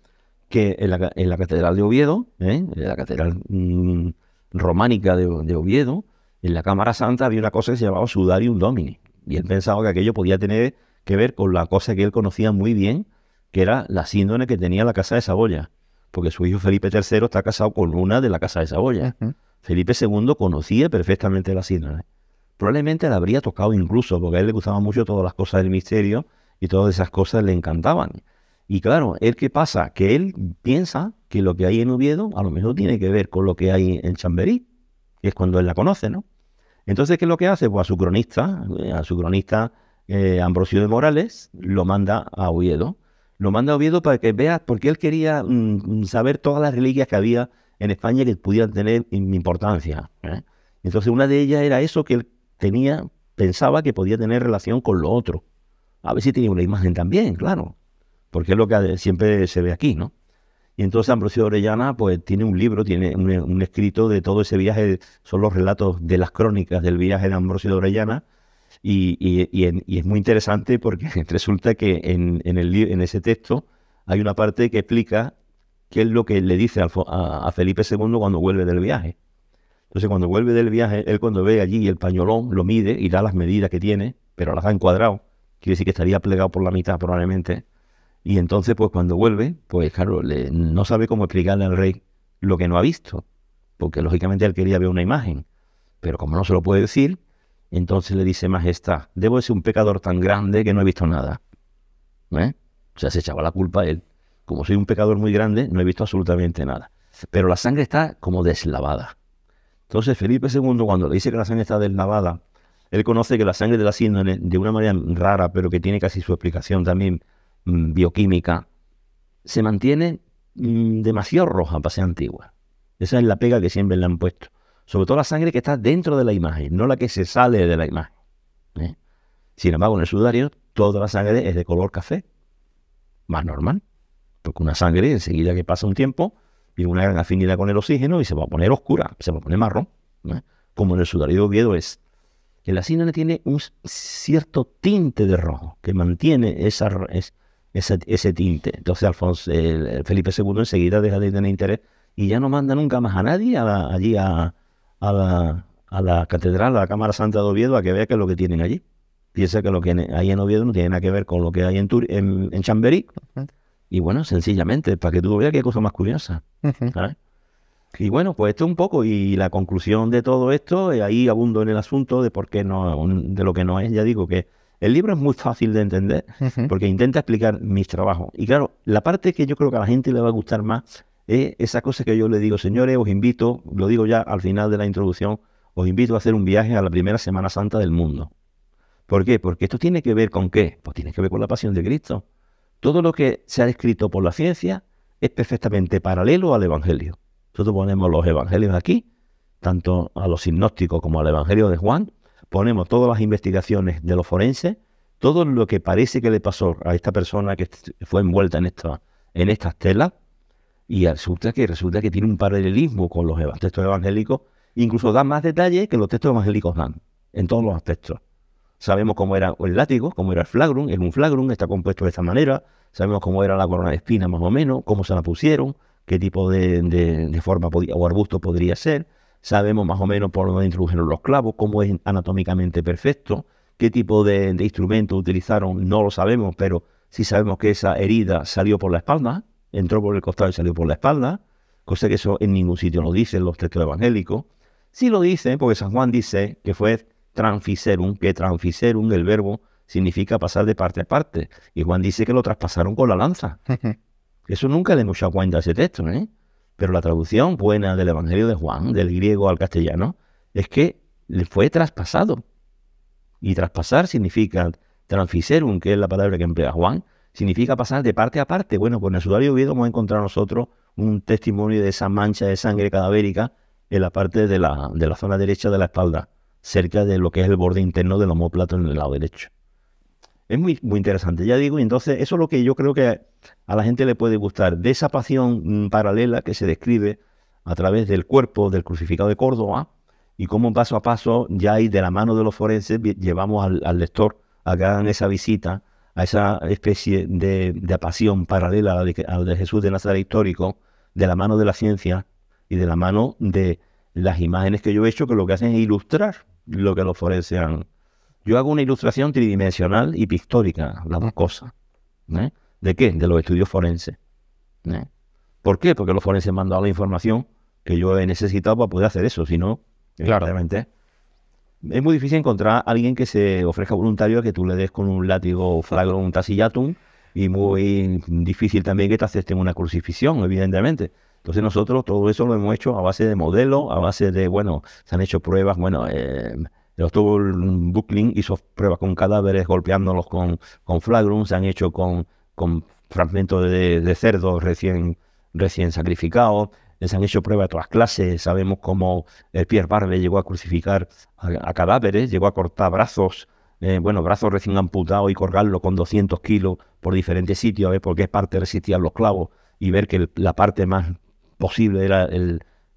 que en la catedral de Oviedo, en la catedral románica de Oviedo, en la Cámara Santa había una cosa que se llamaba Sudarium Domini. Y él pensaba que aquello podía tener que ver con la cosa que él conocía muy bien, que era la síndrome que tenía la Casa de Saboya. Porque su hijo Felipe III está casado con una de la Casa de Saboya. Felipe II conocía perfectamente la síndrome. Probablemente le habría tocado incluso, porque a él le gustaban mucho todas las cosas del misterio y todas esas cosas le encantaban. Y claro, ¿qué pasa? Que él piensa que lo que hay en Oviedo a lo mejor tiene que ver con lo que hay en Chamberí, que es cuando él la conoce, ¿no? Entonces, ¿qué es lo que hace? Pues a su cronista Ambrosio de Morales, lo manda a Oviedo. Lo manda a Oviedo para que vea, porque él quería saber todas las reliquias que había en España que pudieran tener importancia, ¿eh? Entonces, una de ellas era eso que él pensaba que podía tener relación con lo otro. A ver si tenía una imagen también, claro. Porque es lo que siempre se ve aquí, ¿no? Y entonces Ambrosio de Orellana, pues tiene un libro, tiene un escrito de todo ese viaje, son los relatos de las crónicas del viaje de Ambrosio de Orellana, y es muy interesante porque resulta que en ese texto hay una parte que explica qué es lo que le dice a Felipe II cuando vuelve del viaje. Entonces cuando vuelve del viaje, él cuando ve allí el pañolón, lo mide y da las medidas que tiene, pero las da en cuadrado, quiere decir que estaría plegado por la mitad probablemente. Y entonces, pues cuando vuelve, pues claro, no sabe cómo explicarle al rey lo que no ha visto, porque lógicamente él quería ver una imagen, pero como no se lo puede decir, entonces le dice: Majestad, debo de ser un pecador tan grande que no he visto nada. O sea, se echaba la culpa a él. Como soy un pecador muy grande, no he visto absolutamente nada. Pero la sangre está como deslavada. Entonces Felipe II, cuando le dice que la sangre está deslavada, él conoce que la sangre de la síndrome, de una manera rara, pero que tiene casi su explicación también bioquímica, se mantiene demasiado roja para ser antigua. Esa es la pega que siempre le han puesto. Sobre todo la sangre que está dentro de la imagen, no la que se sale de la imagen. Sin embargo, en el sudario, toda la sangre es de color café. Más normal. Porque una sangre, enseguida que pasa un tiempo, tiene una gran afinidad con el oxígeno y se va a poner oscura, se va a poner marrón. Como en el sudario de Oviedo es. Que la síndrome tiene un cierto tinte de rojo, que mantiene ese tinte. Entonces Felipe II enseguida deja de tener interés y ya no manda nunca más a nadie allí a la catedral, a la Cámara Santa de Oviedo, a que vea qué es lo que tienen allí. Piensa que lo que hay en Oviedo no tiene nada que ver con lo que hay en Chamberí. Y bueno, sencillamente, para que tú veas qué cosa más curiosa. ¿Sabes? Y bueno, pues esto un poco, y la conclusión de todo esto, ahí abundo en el asunto de por qué no, de lo que no es. Ya digo que el libro es muy fácil de entender, porque intenta explicar mis trabajos. Y claro, la parte que yo creo que a la gente le va a gustar más es esa cosa que yo le digo: señores, os invito, lo digo ya al final de la introducción, os invito a hacer un viaje a la primera Semana Santa del mundo. ¿Por qué? Porque esto tiene que ver con ¿qué? Pues tiene que ver con la pasión de Cristo. Todo lo que se ha descrito por la ciencia es perfectamente paralelo al Evangelio. Nosotros ponemos los evangelios aquí, tanto a los sinópticos como al Evangelio de Juan, ponemos todas las investigaciones de los forenses, todo lo que parece que le pasó a esta persona que fue envuelta en estas telas, y resulta que tiene un paralelismo con los textos evangélicos, incluso da más detalle que los textos evangélicos dan, en todos los aspectos. Sabemos cómo era el látigo, cómo era el flagrum. Un flagrum está compuesto de esta manera. Sabemos cómo era la corona de espinas más o menos, cómo se la pusieron, qué tipo de forma o arbusto podría ser. Sabemos más o menos por dónde introdujeron los clavos, cómo es anatómicamente perfecto, qué tipo de instrumento utilizaron, no lo sabemos, pero sí sabemos que esa herida salió por la espalda, entró por el costado y salió por la espalda, cosa que eso en ningún sitio lo dicen los textos evangélicos. Sí lo dicen porque San Juan dice que fue transfiserum, que transfiserum, el verbo, significa pasar de parte a parte. Y Juan dice que lo traspasaron con la lanza. Eso nunca le hemos echado cuenta a ese texto, ¿eh? Pero la traducción buena del Evangelio de Juan, del griego al castellano, es que le fue traspasado. Y traspasar significa transfiserum, que es la palabra que emplea Juan, significa pasar de parte a parte. Bueno, pues en el Sudario Oviedo hemos encontrado nosotros un testimonio de esa mancha de sangre cadavérica en la parte de la zona derecha de la espalda, cerca de lo que es el borde interno del omóplato en el lado derecho. Es muy, muy interesante, ya digo, y entonces eso es lo que yo creo que a la gente le puede gustar, de esa pasión paralela que se describe a través del cuerpo del crucificado de Córdoba, y cómo paso a paso, ya ahí de la mano de los forenses, llevamos al lector a que hagan esa visita a esa especie de pasión paralela a la de Jesús de Nazaret histórico, de la mano de la ciencia y de la mano de las imágenes que yo he hecho, que lo que hacen es ilustrar lo que los forenses han. Yo hago una ilustración tridimensional y pictórica, las dos cosas. ¿Eh? ¿De qué? De los estudios forenses. ¿Eh? ¿Por qué? Porque los forenses me han dado la información que yo he necesitado para poder hacer eso, si no, claramente es muy difícil encontrar a alguien que se ofrezca voluntario a que tú le des con un látigo flagrum, un tasillatum, y muy difícil también que te acepten una crucifixión, evidentemente. Entonces nosotros todo eso lo hemos hecho a base de modelos, a base de, bueno, se han hecho pruebas, bueno, el doctor Bucklin hizo pruebas con cadáveres golpeándolos con flagrum, se han hecho con fragmentos de cerdos recién sacrificados, se han hecho pruebas de todas clases. Sabemos cómo Pierre Barbe llegó a crucificar a cadáveres, llegó a cortar brazos, brazos recién amputados y colgarlo con 200 kilos por diferentes sitios, a ver por qué parte resistían los clavos y ver que la parte más posible era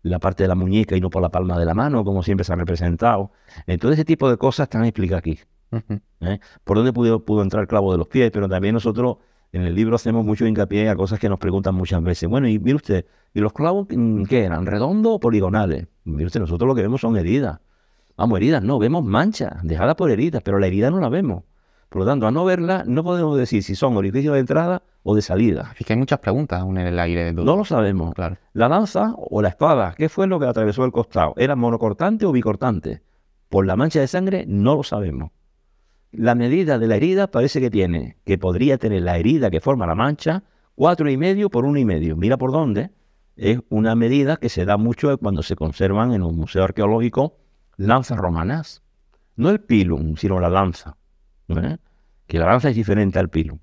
la parte de la muñeca y no por la palma de la mano, como siempre se han representado. Entonces ese tipo de cosas están explicadas aquí. Por dónde pudo entrar el clavo de los pies, pero también nosotros en el libro hacemos mucho hincapié a cosas que nos preguntan muchas veces. Bueno, y mire usted, ¿y los clavos qué eran? ¿Redondos o poligonales? Mire usted, nosotros lo que vemos son heridas. Vamos, heridas no, vemos manchas dejadas por heridas, pero la herida no la vemos. Por lo tanto, a no verla, no podemos decir si son orificios de entrada o de salida. Es que hay muchas preguntas aún en el aire de duda. No lo sabemos. Claro. La lanza o la espada, ¿qué fue lo que atravesó el costado? ¿Era monocortante o bicortante? Por la mancha de sangre no lo sabemos. La medida de la herida parece que podría tener la herida que forma la mancha 4,5 por 1,5. Mira por dónde. Es una medida que se da mucho cuando se conservan en un museo arqueológico lanzas romanas. No el pilum, sino la lanza. Que la lanza es diferente al pilum.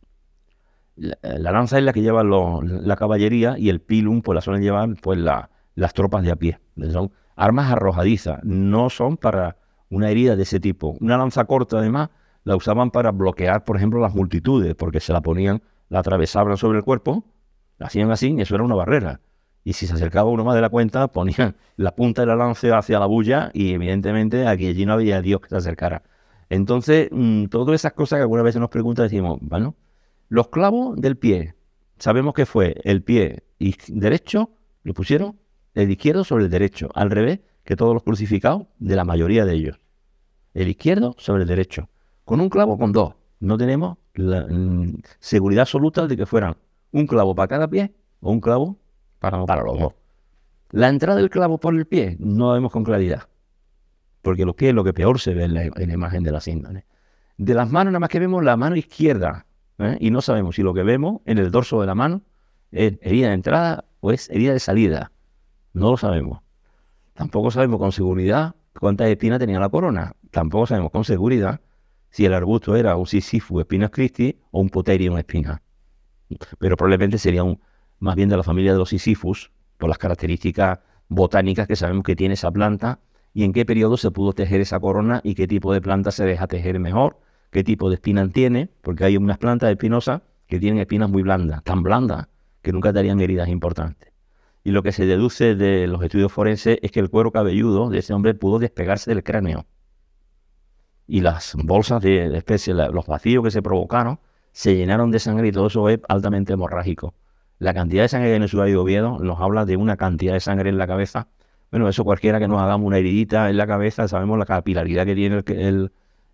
La lanza es la que lleva la caballería y el pilum pues la suelen llevar pues las tropas de a pie. Son armas arrojadizas, no son para una herida de ese tipo. Una lanza corta además la usaban para bloquear, por ejemplo, las multitudes, porque se la ponían, la atravesaban sobre el cuerpo, la hacían así y eso era una barrera. Y si se acercaba uno más de la cuenta, ponían la punta de la lanza hacia la bulla y evidentemente allí no había Dios que se acercara. Entonces, todas esas cosas que algunas veces nos preguntan, decimos, bueno, los clavos del pie, sabemos que fue el pie derecho, lo pusieron el izquierdo sobre el derecho, al revés que todos los crucificados de la mayoría de ellos. El izquierdo sobre el derecho, con un clavo con dos. No tenemos la seguridad absoluta de que fueran un clavo para cada pie o un clavo para los dos. La entrada del clavo por el pie no la vemos con claridad, porque los pies es lo que peor se ve en la imagen de la cinta. De las manos nada más que vemos la mano izquierda, y no sabemos si lo que vemos en el dorso de la mano es herida de entrada o es herida de salida. No lo sabemos. Tampoco sabemos con seguridad cuántas espinas tenía la corona. Tampoco sabemos con seguridad si el arbusto era un Sisyphus Spinus Christi o un Poterium Spina. Pero probablemente sería más bien de la familia de los Sisyphus, por las características botánicas que sabemos que tiene esa planta y en qué periodo se pudo tejer esa corona y qué tipo de planta se deja tejer mejor, qué tipo de espina tiene, porque hay unas plantas espinosas que tienen espinas muy blandas, tan blandas que nunca te harían heridas importantes. Y lo que se deduce de los estudios forenses es que el cuero cabelludo de ese hombre pudo despegarse del cráneo. Y las bolsas de especie, los vacíos que se provocaron, se llenaron de sangre y todo eso es altamente hemorrágico. La cantidad de sangre que hay en el Sudario de Oviedo nos habla de una cantidad de sangre en la cabeza. Bueno, eso cualquiera que nos hagamos una heridita en la cabeza, sabemos la capilaridad que tiene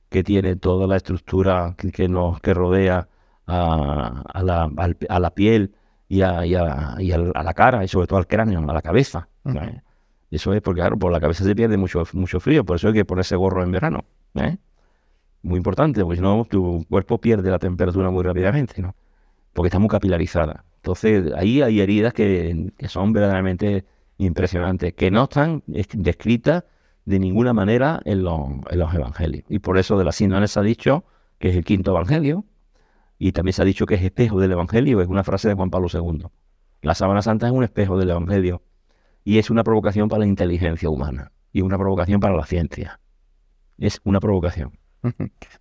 que tiene toda la estructura que rodea a la piel y a la cara, y sobre todo al cráneo, a la cabeza. Eso es porque, claro, por la cabeza se pierde mucho frío, por eso hay que ponerse gorro en verano. Muy importante, porque si no, tu cuerpo pierde la temperatura muy rápidamente, ¿no? Porque está muy capilarizada. Entonces, ahí hay heridas que son verdaderamente impresionantes, que no están descritas de ninguna manera en los evangelios. Y por eso de la síndrome se ha dicho que es el quinto evangelio, y también se ha dicho que es espejo del evangelio, es una frase de Juan Pablo II. La sábana santa es un espejo del evangelio, y es una provocación para la inteligencia humana, y una provocación para la ciencia. Es una provocación.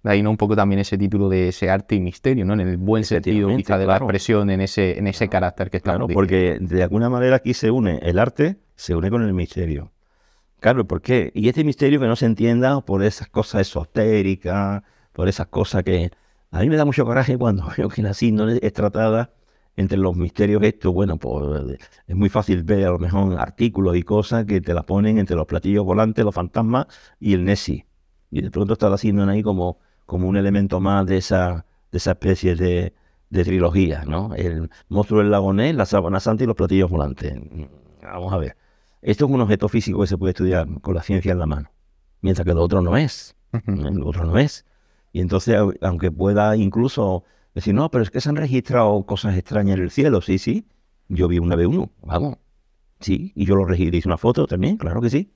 De ahí, ¿no?, un poco también ese título de ese arte y misterio, ¿no? En el buen sentido quizá de la expresión, en ese carácter que estamos diciendo. Porque de alguna manera aquí se une el arte, se une con el misterio. Claro, ¿por qué? Y este misterio que no se entienda por esas cosas esotéricas, por esas cosas que... A mí me da mucho coraje cuando veo que la síndrome es tratada entre los misterios estos. Bueno, pues es muy fácil ver a lo mejor artículos y cosas que te las ponen entre los platillos volantes, los fantasmas y el Nessie. Y de pronto está la síndrome ahí como un elemento más de esa especie de trilogía, ¿no? El monstruo del lago Ness, la sábana santa y los platillos volantes. Vamos a ver. Esto es un objeto físico que se puede estudiar con la ciencia en la mano, mientras que lo otro no es. Lo otro no es. Y entonces, aunque pueda incluso decir, no, pero es que se han registrado cosas extrañas en el cielo. Sí, sí. Yo vi una vez uno, vamos. Sí, y yo lo registré, hice una foto también, claro que sí.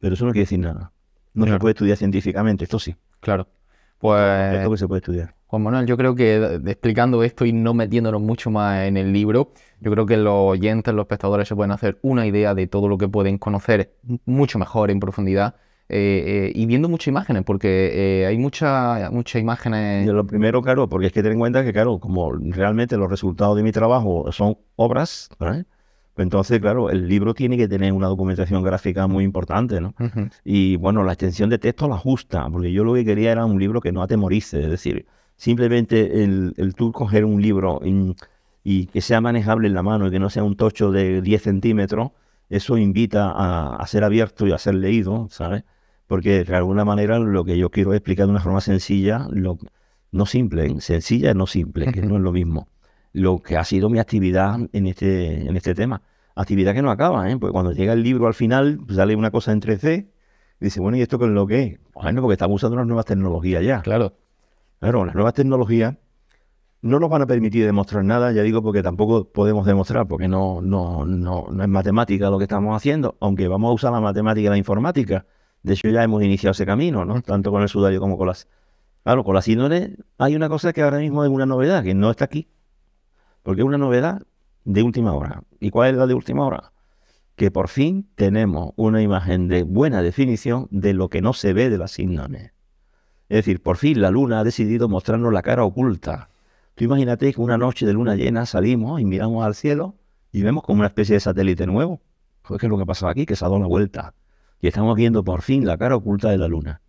Pero eso no quiere decir nada. No se puede estudiar científicamente, esto sí. Claro. Pues esto que se puede estudiar. Juan Manuel, yo creo que explicando esto y no metiéndonos mucho más en el libro, yo creo que los oyentes, los espectadores se pueden hacer una idea de todo lo que pueden conocer mucho mejor en profundidad y viendo muchas imágenes, porque hay muchas imágenes. Y lo primero, claro, porque es que ten en cuenta que, claro, como realmente los resultados de mi trabajo son obras, ¿vale? Entonces, claro, el libro tiene que tener una documentación gráfica muy importante, ¿no? Y bueno, la extensión de texto la ajusta, porque yo lo que quería era un libro que no atemorice, es decir, simplemente el tú coger un libro y que sea manejable en la mano y que no sea un tocho de 10 centímetros, eso invita a ser abierto y a ser leído, ¿sabes? Porque de alguna manera lo que yo quiero explicar de una forma sencilla, no simple, sencilla no simple, que no es lo mismo. Lo que ha sido mi actividad en este tema. Actividad que no acaba, ¿eh? Porque cuando llega el libro al final, sale una cosa en 3D, y dice, bueno, ¿y esto qué es lo que es? Bueno, porque estamos usando unas nuevas tecnologías ya. Claro, las nuevas tecnologías no nos van a permitir demostrar nada, ya digo, porque tampoco podemos demostrar, porque no es matemática lo que estamos haciendo, aunque vamos a usar la matemática y la informática. De hecho, ya hemos iniciado ese camino, ¿no? Tanto con el sudario como con las... Claro, con las síndromes hay una cosa que ahora mismo es una novedad, que no está aquí. Porque es una novedad de última hora. ¿Y cuál es la de última hora? Que por fin tenemos una imagen de buena definición de lo que no se ve de la síndrome. Es decir, por fin la luna ha decidido mostrarnos la cara oculta. Tú imagínate que una noche de luna llena salimos y miramos al cielo y vemos como una especie de satélite nuevo. Pues ¿qué es lo que ha pasado aquí? Que se ha dado la vuelta. Y estamos viendo por fin la cara oculta de la luna.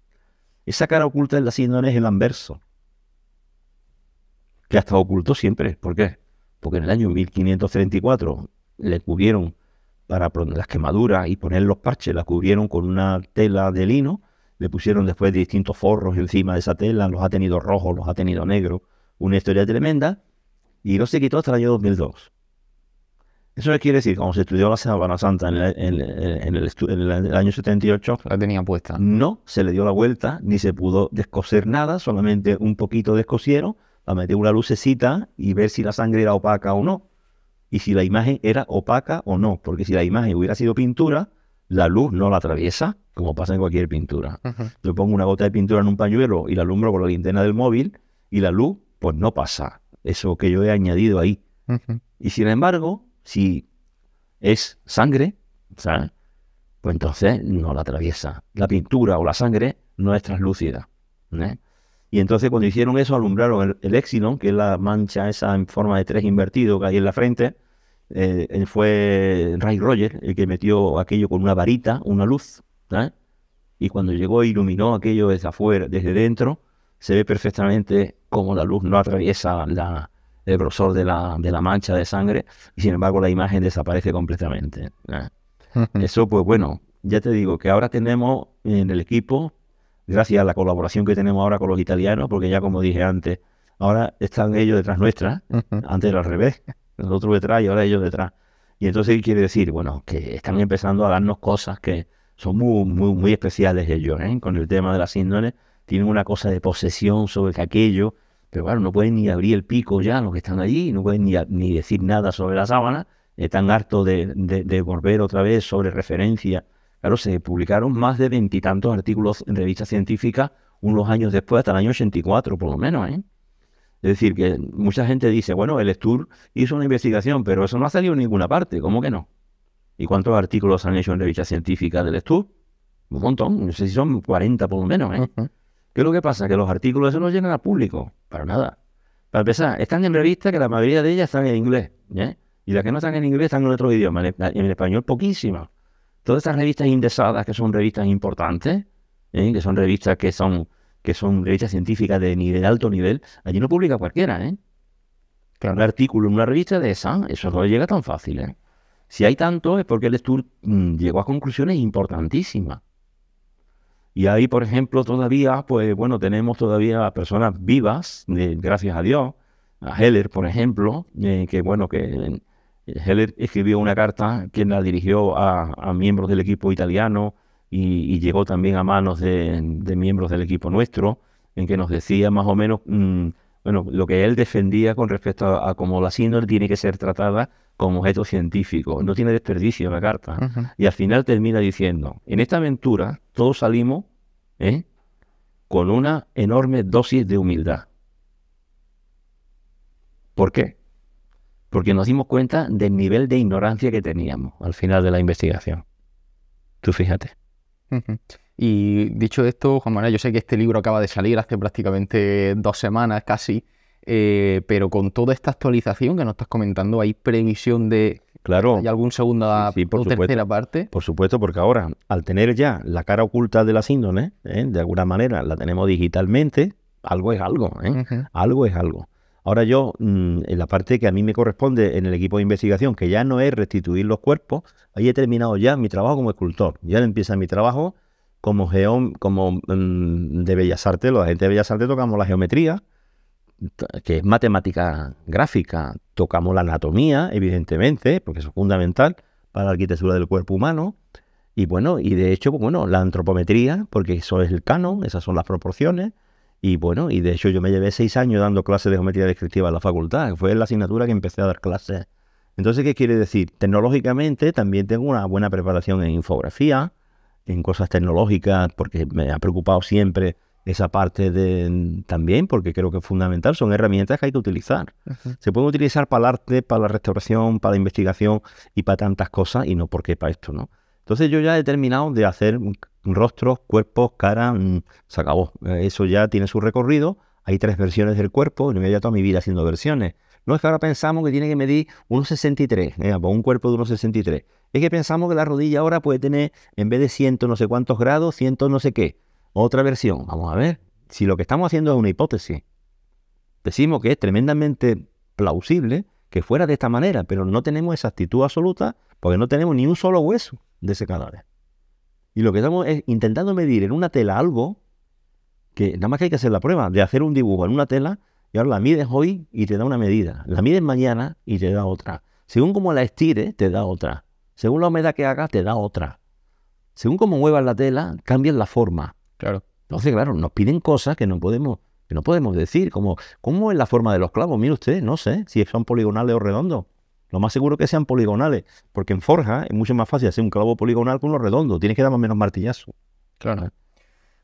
Esa cara oculta de la síndrome es el anverso, que ha estado oculto siempre. ¿Por qué? Porque en el año 1534 le cubrieron para las quemaduras y poner los parches, la cubrieron con una tela de lino, le pusieron después distintos forros encima de esa tela, los ha tenido rojos, los ha tenido negros, una historia tremenda, y no se quitó hasta el año 2002. Eso quiere decir, cuando se estudió la Sábana Santa en el año 78, la tenía puesta. No se le dio la vuelta, ni se pudo descoser nada, solamente un poquito descosieron, a meter una lucecita y ver si la sangre era opaca o no. Y si la imagen era opaca o no. Porque si la imagen hubiera sido pintura, la luz no la atraviesa, como pasa en cualquier pintura. Yo pongo una gota de pintura en un pañuelo y la alumbro con la linterna del móvil y la luz, pues no pasa. Eso que yo he añadido ahí. Y sin embargo, si es sangre, ¿sabes? Pues entonces no la atraviesa. La pintura o la sangre no es translúcida, ¿eh? Y entonces cuando hicieron eso, alumbraron el éxilon, que es la mancha esa en forma de 3 invertido que hay en la frente. Fue Ray Rogers el que metió aquello con una varita, una luz, ¿sabes? Y cuando llegó e iluminó aquello desde afuera, desde dentro, se ve perfectamente cómo la luz no atraviesa el grosor de la mancha de sangre, y sin embargo la imagen desaparece completamente, ¿sabes? Eso, pues bueno, ya te digo que ahora tenemos en el equipo, gracias a la colaboración que tenemos ahora con los italianos, porque ya como dije antes, ahora están ellos detrás nuestra, antes era al revés, nosotros detrás y ahora ellos detrás. Y entonces, ¿qué quiere decir? Bueno, que están empezando a darnos cosas que son muy especiales ellos, ¿eh? Con el tema de las síndones, tienen una cosa de posesión sobre aquello, pero claro, no pueden ni abrir el pico ya los que están allí, no pueden ni decir nada sobre la sábana, están hartos de volver otra vez sobre referencia. Claro, se publicaron más de 20 y tantos artículos en revistas científicas unos años después, hasta el año 84 por lo menos, ¿eh? Es decir, que mucha gente dice, bueno, el Sturm hizo una investigación, pero eso no ha salido en ninguna parte, ¿cómo que no? ¿Y cuántos artículos han hecho en revistas científicas del Sturm? Un montón, no sé si son 40 por lo menos, ¿eh? ¿Qué es lo que pasa? Que los artículos esos no llegan al público, para nada. Para empezar, están en revistas que la mayoría de ellas están en inglés, ¿eh? Y las que no están en inglés están en otro idioma, en español poquísimas. Todas estas revistas indexadas, que son revistas importantes, que son revistas que son revistas científicas de alto nivel, allí no publica cualquiera, ¿eh? Claro. Un artículo en una revista de esa, eso no llega tan fácil, ¿eh? Si hay tanto es porque el Sturm llegó a conclusiones importantísimas. Y ahí, por ejemplo, todavía, pues bueno, tenemos todavía personas vivas, gracias a Dios. A Heller, por ejemplo, que bueno, que Heller escribió una carta que la dirigió a miembros del equipo italiano y llegó también a manos de miembros del equipo nuestro, en que nos decía más o menos bueno, lo que él defendía con respecto a cómo la síndrome tiene que ser tratada como objeto científico. No tiene desperdicio la carta. Y al final termina diciendo, en esta aventura todos salimos con una enorme dosis de humildad. ¿Por qué? Porque nos dimos cuenta del nivel de ignorancia que teníamos al final de la investigación. Tú fíjate. Y dicho esto, Juan Manuel, yo sé que este libro acaba de salir hace prácticamente 2 semanas casi, pero con toda esta actualización que nos estás comentando, ¿hay previsión de claro, ¿hay algún segunda o tercera parte? Por supuesto, porque ahora, al tener ya la cara oculta de la síndrome, de alguna manera la tenemos digitalmente, algo es algo, algo es algo. Ahora yo, en la parte que a mí me corresponde en el equipo de investigación, que ya no es restituir los cuerpos, ahí he terminado ya mi trabajo como escultor. Ya empieza mi trabajo como de Bellas Artes. Los agentes de Bellas Artes tocamos la geometría, que es matemática gráfica. Tocamos la anatomía, evidentemente, porque eso es fundamental para la arquitectura del cuerpo humano. Y bueno, y de hecho, bueno, la antropometría, porque eso es el canon, esas son las proporciones. Y bueno, y de hecho yo me llevé 6 años dando clases de geometría descriptiva en la facultad. Fue la asignatura que empecé a dar clases. Entonces, ¿qué quiere decir? Tecnológicamente también tengo una buena preparación en infografía, en cosas tecnológicas, porque me ha preocupado siempre esa parte también, porque creo que es fundamental. Son herramientas que hay que utilizar. Se pueden utilizar para el arte, para la restauración, para la investigación y para tantas cosas, y no porque para esto, ¿no? Entonces yo ya he terminado de hacer rostros, cuerpos, cara, se acabó. Eso ya tiene su recorrido. Hay 3 versiones del cuerpo, y no me he ido toda mi vida haciendo versiones. No es que ahora pensamos que tiene que medir 1,63, pues un cuerpo de 1,63. Es que pensamos que la rodilla ahora puede tener, en vez de 100 no sé cuántos grados, 100 no sé qué. Otra versión. Vamos a ver, si lo que estamos haciendo es una hipótesis, decimos que es tremendamente plausible que fuera de esta manera, pero no tenemos exactitud absoluta porque no tenemos ni un solo hueso de ese cadáver. Y lo que estamos es intentando medir en una tela algo que nada más que hay que hacer la prueba de hacer un dibujo en una tela y ahora la mides hoy y te da una medida. La mides mañana y te da otra. Según cómo la estires, te da otra. Según la humedad que hagas, te da otra. Según cómo muevas la tela, cambias la forma. Claro. Entonces, claro, nos piden cosas que no podemos decir, como ¿cómo es la forma de los clavos? Mire usted, no sé si son poligonales o redondos. Lo más seguro que sean poligonales, porque en forja es mucho más fácil hacer un clavo poligonal que uno redondo. Tienes que dar más o menos martillazo. Claro.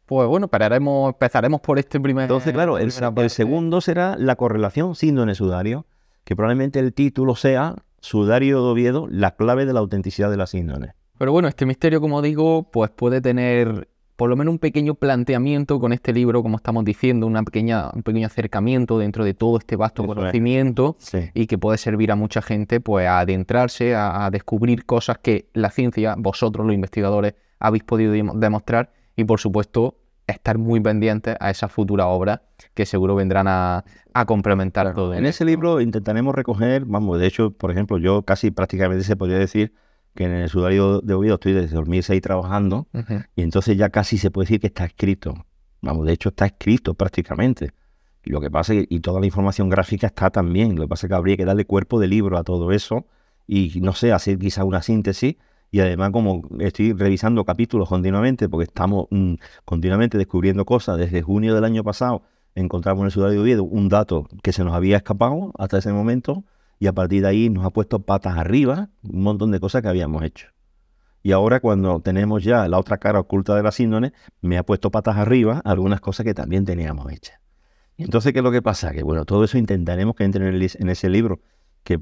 Pues bueno, empezaremos por este primer... Entonces, claro, el segundo será la correlación síndrome-sudario, que probablemente el título sea Sudario de Oviedo, la clave de la autenticidad de la síndrome. Pero bueno, este misterio, como digo, pues puede tener por lo menos un pequeño planteamiento con este libro, como estamos diciendo, un pequeño acercamiento dentro de todo este vasto conocimiento, y que puede servir a mucha gente pues a adentrarse, a descubrir cosas que la ciencia, vosotros los investigadores, habéis podido demostrar, y por supuesto estar muy pendientes a esas futuras obras que seguro vendrán a complementar todo. En ese libro intentaremos recoger, de hecho, por ejemplo, yo casi prácticamente se podría decir que en el sudario de Oviedo estoy desde 2006 trabajando, y entonces ya casi se puede decir que está escrito. De hecho está escrito prácticamente. Y lo que pasa es que toda la información gráfica está también. Lo que pasa es que habría que darle cuerpo de libro a todo eso y, no sé, hacer quizá una síntesis. Y además, como estoy revisando capítulos continuamente, porque estamos continuamente descubriendo cosas, desde junio del año pasado encontramos en el sudario de Oviedo un dato que se nos había escapado hasta ese momento, y a partir de ahí nos ha puesto patas arriba un montón de cosas que habíamos hecho. Y ahora, cuando tenemos ya la otra cara oculta de la síndrome, me ha puesto patas arriba algunas cosas que también teníamos hechas. Y entonces, ¿qué es lo que pasa? Que todo eso intentaremos que entre en ese libro, que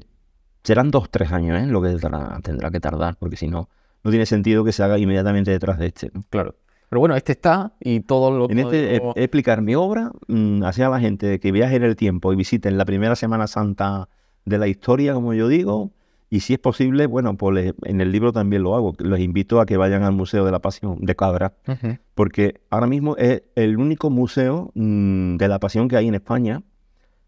serán 2-3 años, lo que tendrá que tardar, porque si no, no tiene sentido que se haga inmediatamente detrás de este, ¿no? Claro. Pero bueno, este está, y todo lo que... En este explicar mi obra hacia la gente que viaje en el tiempo y visiten la primera Semana Santa de la historia, como yo digo, y si es posible, pues en el libro también lo hago. Les invito a que vayan al Museo de la Pasión de Cabra, porque ahora mismo es el único museo de la Pasión que hay en España,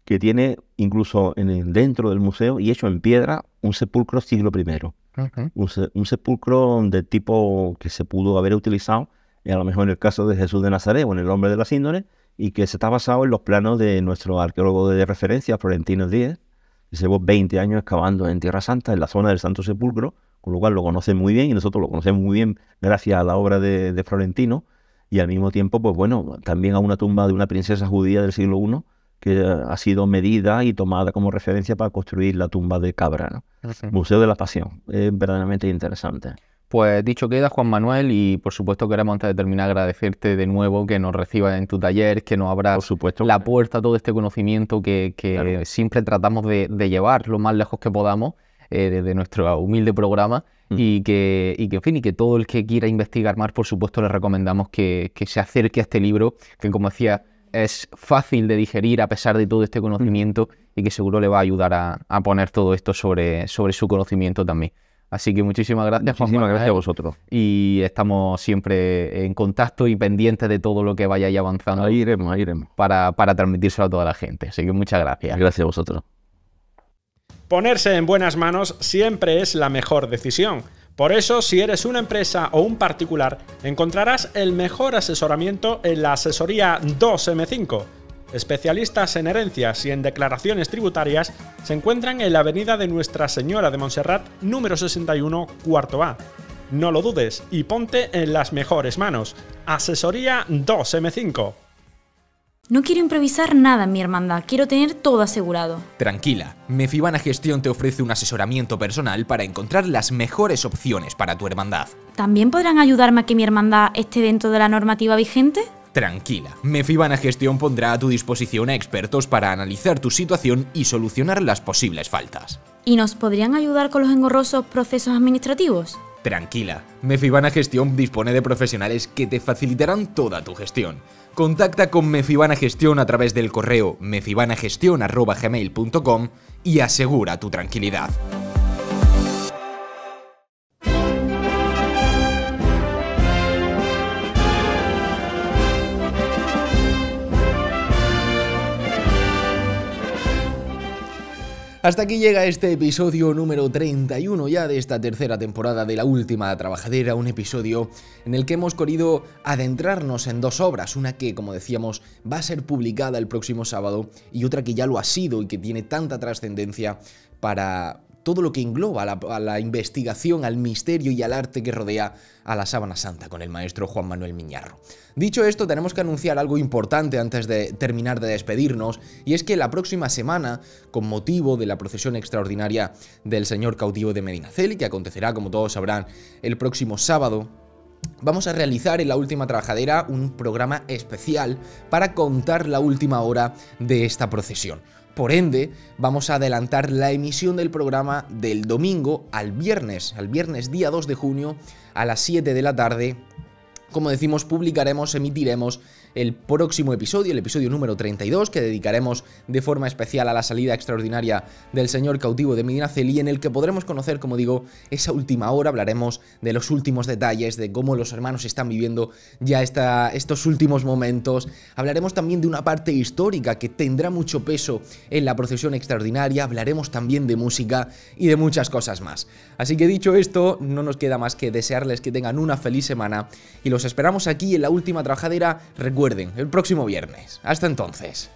que tiene incluso dentro del museo, y hecho en piedra, un sepulcro siglo I. Un sepulcro de tipo que se pudo haber utilizado, a lo mejor en el caso de Jesús de Nazaret o en el hombre de la síndrome, y que se está basado en los planos de nuestro arqueólogo de referencia, Florentino Díez, que llevó 20 años excavando en Tierra Santa, en la zona del Santo Sepulcro, con lo cual lo conoce muy bien, y nosotros lo conocemos muy bien gracias a la obra de Florentino, y al mismo tiempo, pues también a una tumba de una princesa judía del siglo I, que ha sido medida y tomada como referencia para construir la tumba de Cabra, ¿no? Museo de la Pasión. Es verdaderamente interesante. Pues dicho queda, Juan Manuel, y por supuesto queremos, antes de terminar, agradecerte de nuevo que nos recibas en tu taller, que nos abras la puerta a todo este conocimiento que siempre tratamos de llevar lo más lejos que podamos desde nuestro humilde programa, y en fin, y que todo el que quiera investigar más, por supuesto, le recomendamos que se acerque a este libro, que, como decía, es fácil de digerir a pesar de todo este conocimiento, y que seguro le va a ayudar a poner todo esto sobre su conocimiento también. Así que muchísimas gracias, Juan. Muchísimas gracias a vosotros. Y estamos siempre en contacto y pendientes de todo lo que vayáis avanzando. Ahí iremos. Para transmitírselo a toda la gente. Así que muchas gracias. Gracias a vosotros. Ponerse en buenas manos siempre es la mejor decisión. Por eso, si eres una empresa o un particular, encontrarás el mejor asesoramiento en la asesoría 2M5. Especialistas en herencias y en declaraciones tributarias se encuentran en la avenida de Nuestra Señora de Montserrat, número 61, cuarto A. No lo dudes y ponte en las mejores manos. Asesoría 2M5. No quiero improvisar nada en mi hermandad, quiero tener todo asegurado. Tranquila, Mefibana Gestión te ofrece un asesoramiento personal para encontrar las mejores opciones para tu hermandad. ¿También podrán ayudarme a que mi hermandad esté dentro de la normativa vigente? Tranquila, Mefibana Gestión pondrá a tu disposición a expertos para analizar tu situación y solucionar las posibles faltas. ¿Y nos podrían ayudar con los engorrosos procesos administrativos? Tranquila, Mefibana Gestión dispone de profesionales que te facilitarán toda tu gestión. Contacta con Mefibana Gestión a través del correo mefibanagestion@gmail.com y asegura tu tranquilidad. Hasta aquí llega este episodio número 31 ya de esta tercera temporada de La Última Trabajadera, un episodio en el que hemos querido adentrarnos en dos obras, una que, como decíamos, va a ser publicada el próximo sábado y otra que ya lo ha sido y que tiene tanta trascendencia para todo lo que engloba a la investigación, al misterio y al arte que rodea a la Sábana Santa con el maestro Juan Manuel Miñarro. Dicho esto, tenemos que anunciar algo importante antes de terminar de despedirnos, y es que la próxima semana, con motivo de la procesión extraordinaria del Señor Cautivo de Medinaceli, que acontecerá, como todos sabrán, el próximo sábado, vamos a realizar en La Última Trabajadera un programa especial para contar la última hora de esta procesión. Por ende, vamos a adelantar la emisión del programa del domingo al viernes día 2 de junio a las 7 de la tarde, como decimos, emitiremos el próximo episodio, el episodio número 32, que dedicaremos de forma especial a la salida extraordinaria del señor cautivo de Medinaceli, en el que podremos conocer, como digo, esa última hora. Hablaremos de los últimos detalles, de cómo los hermanos están viviendo ya estos últimos momentos. Hablaremos también de una parte histórica que tendrá mucho peso en la procesión extraordinaria. Hablaremos también de música y de muchas cosas más. Así que dicho esto, no nos queda más que desearles que tengan una feliz semana y los esperamos aquí en la última trabajadera. Recuerden, el próximo viernes. Hasta entonces.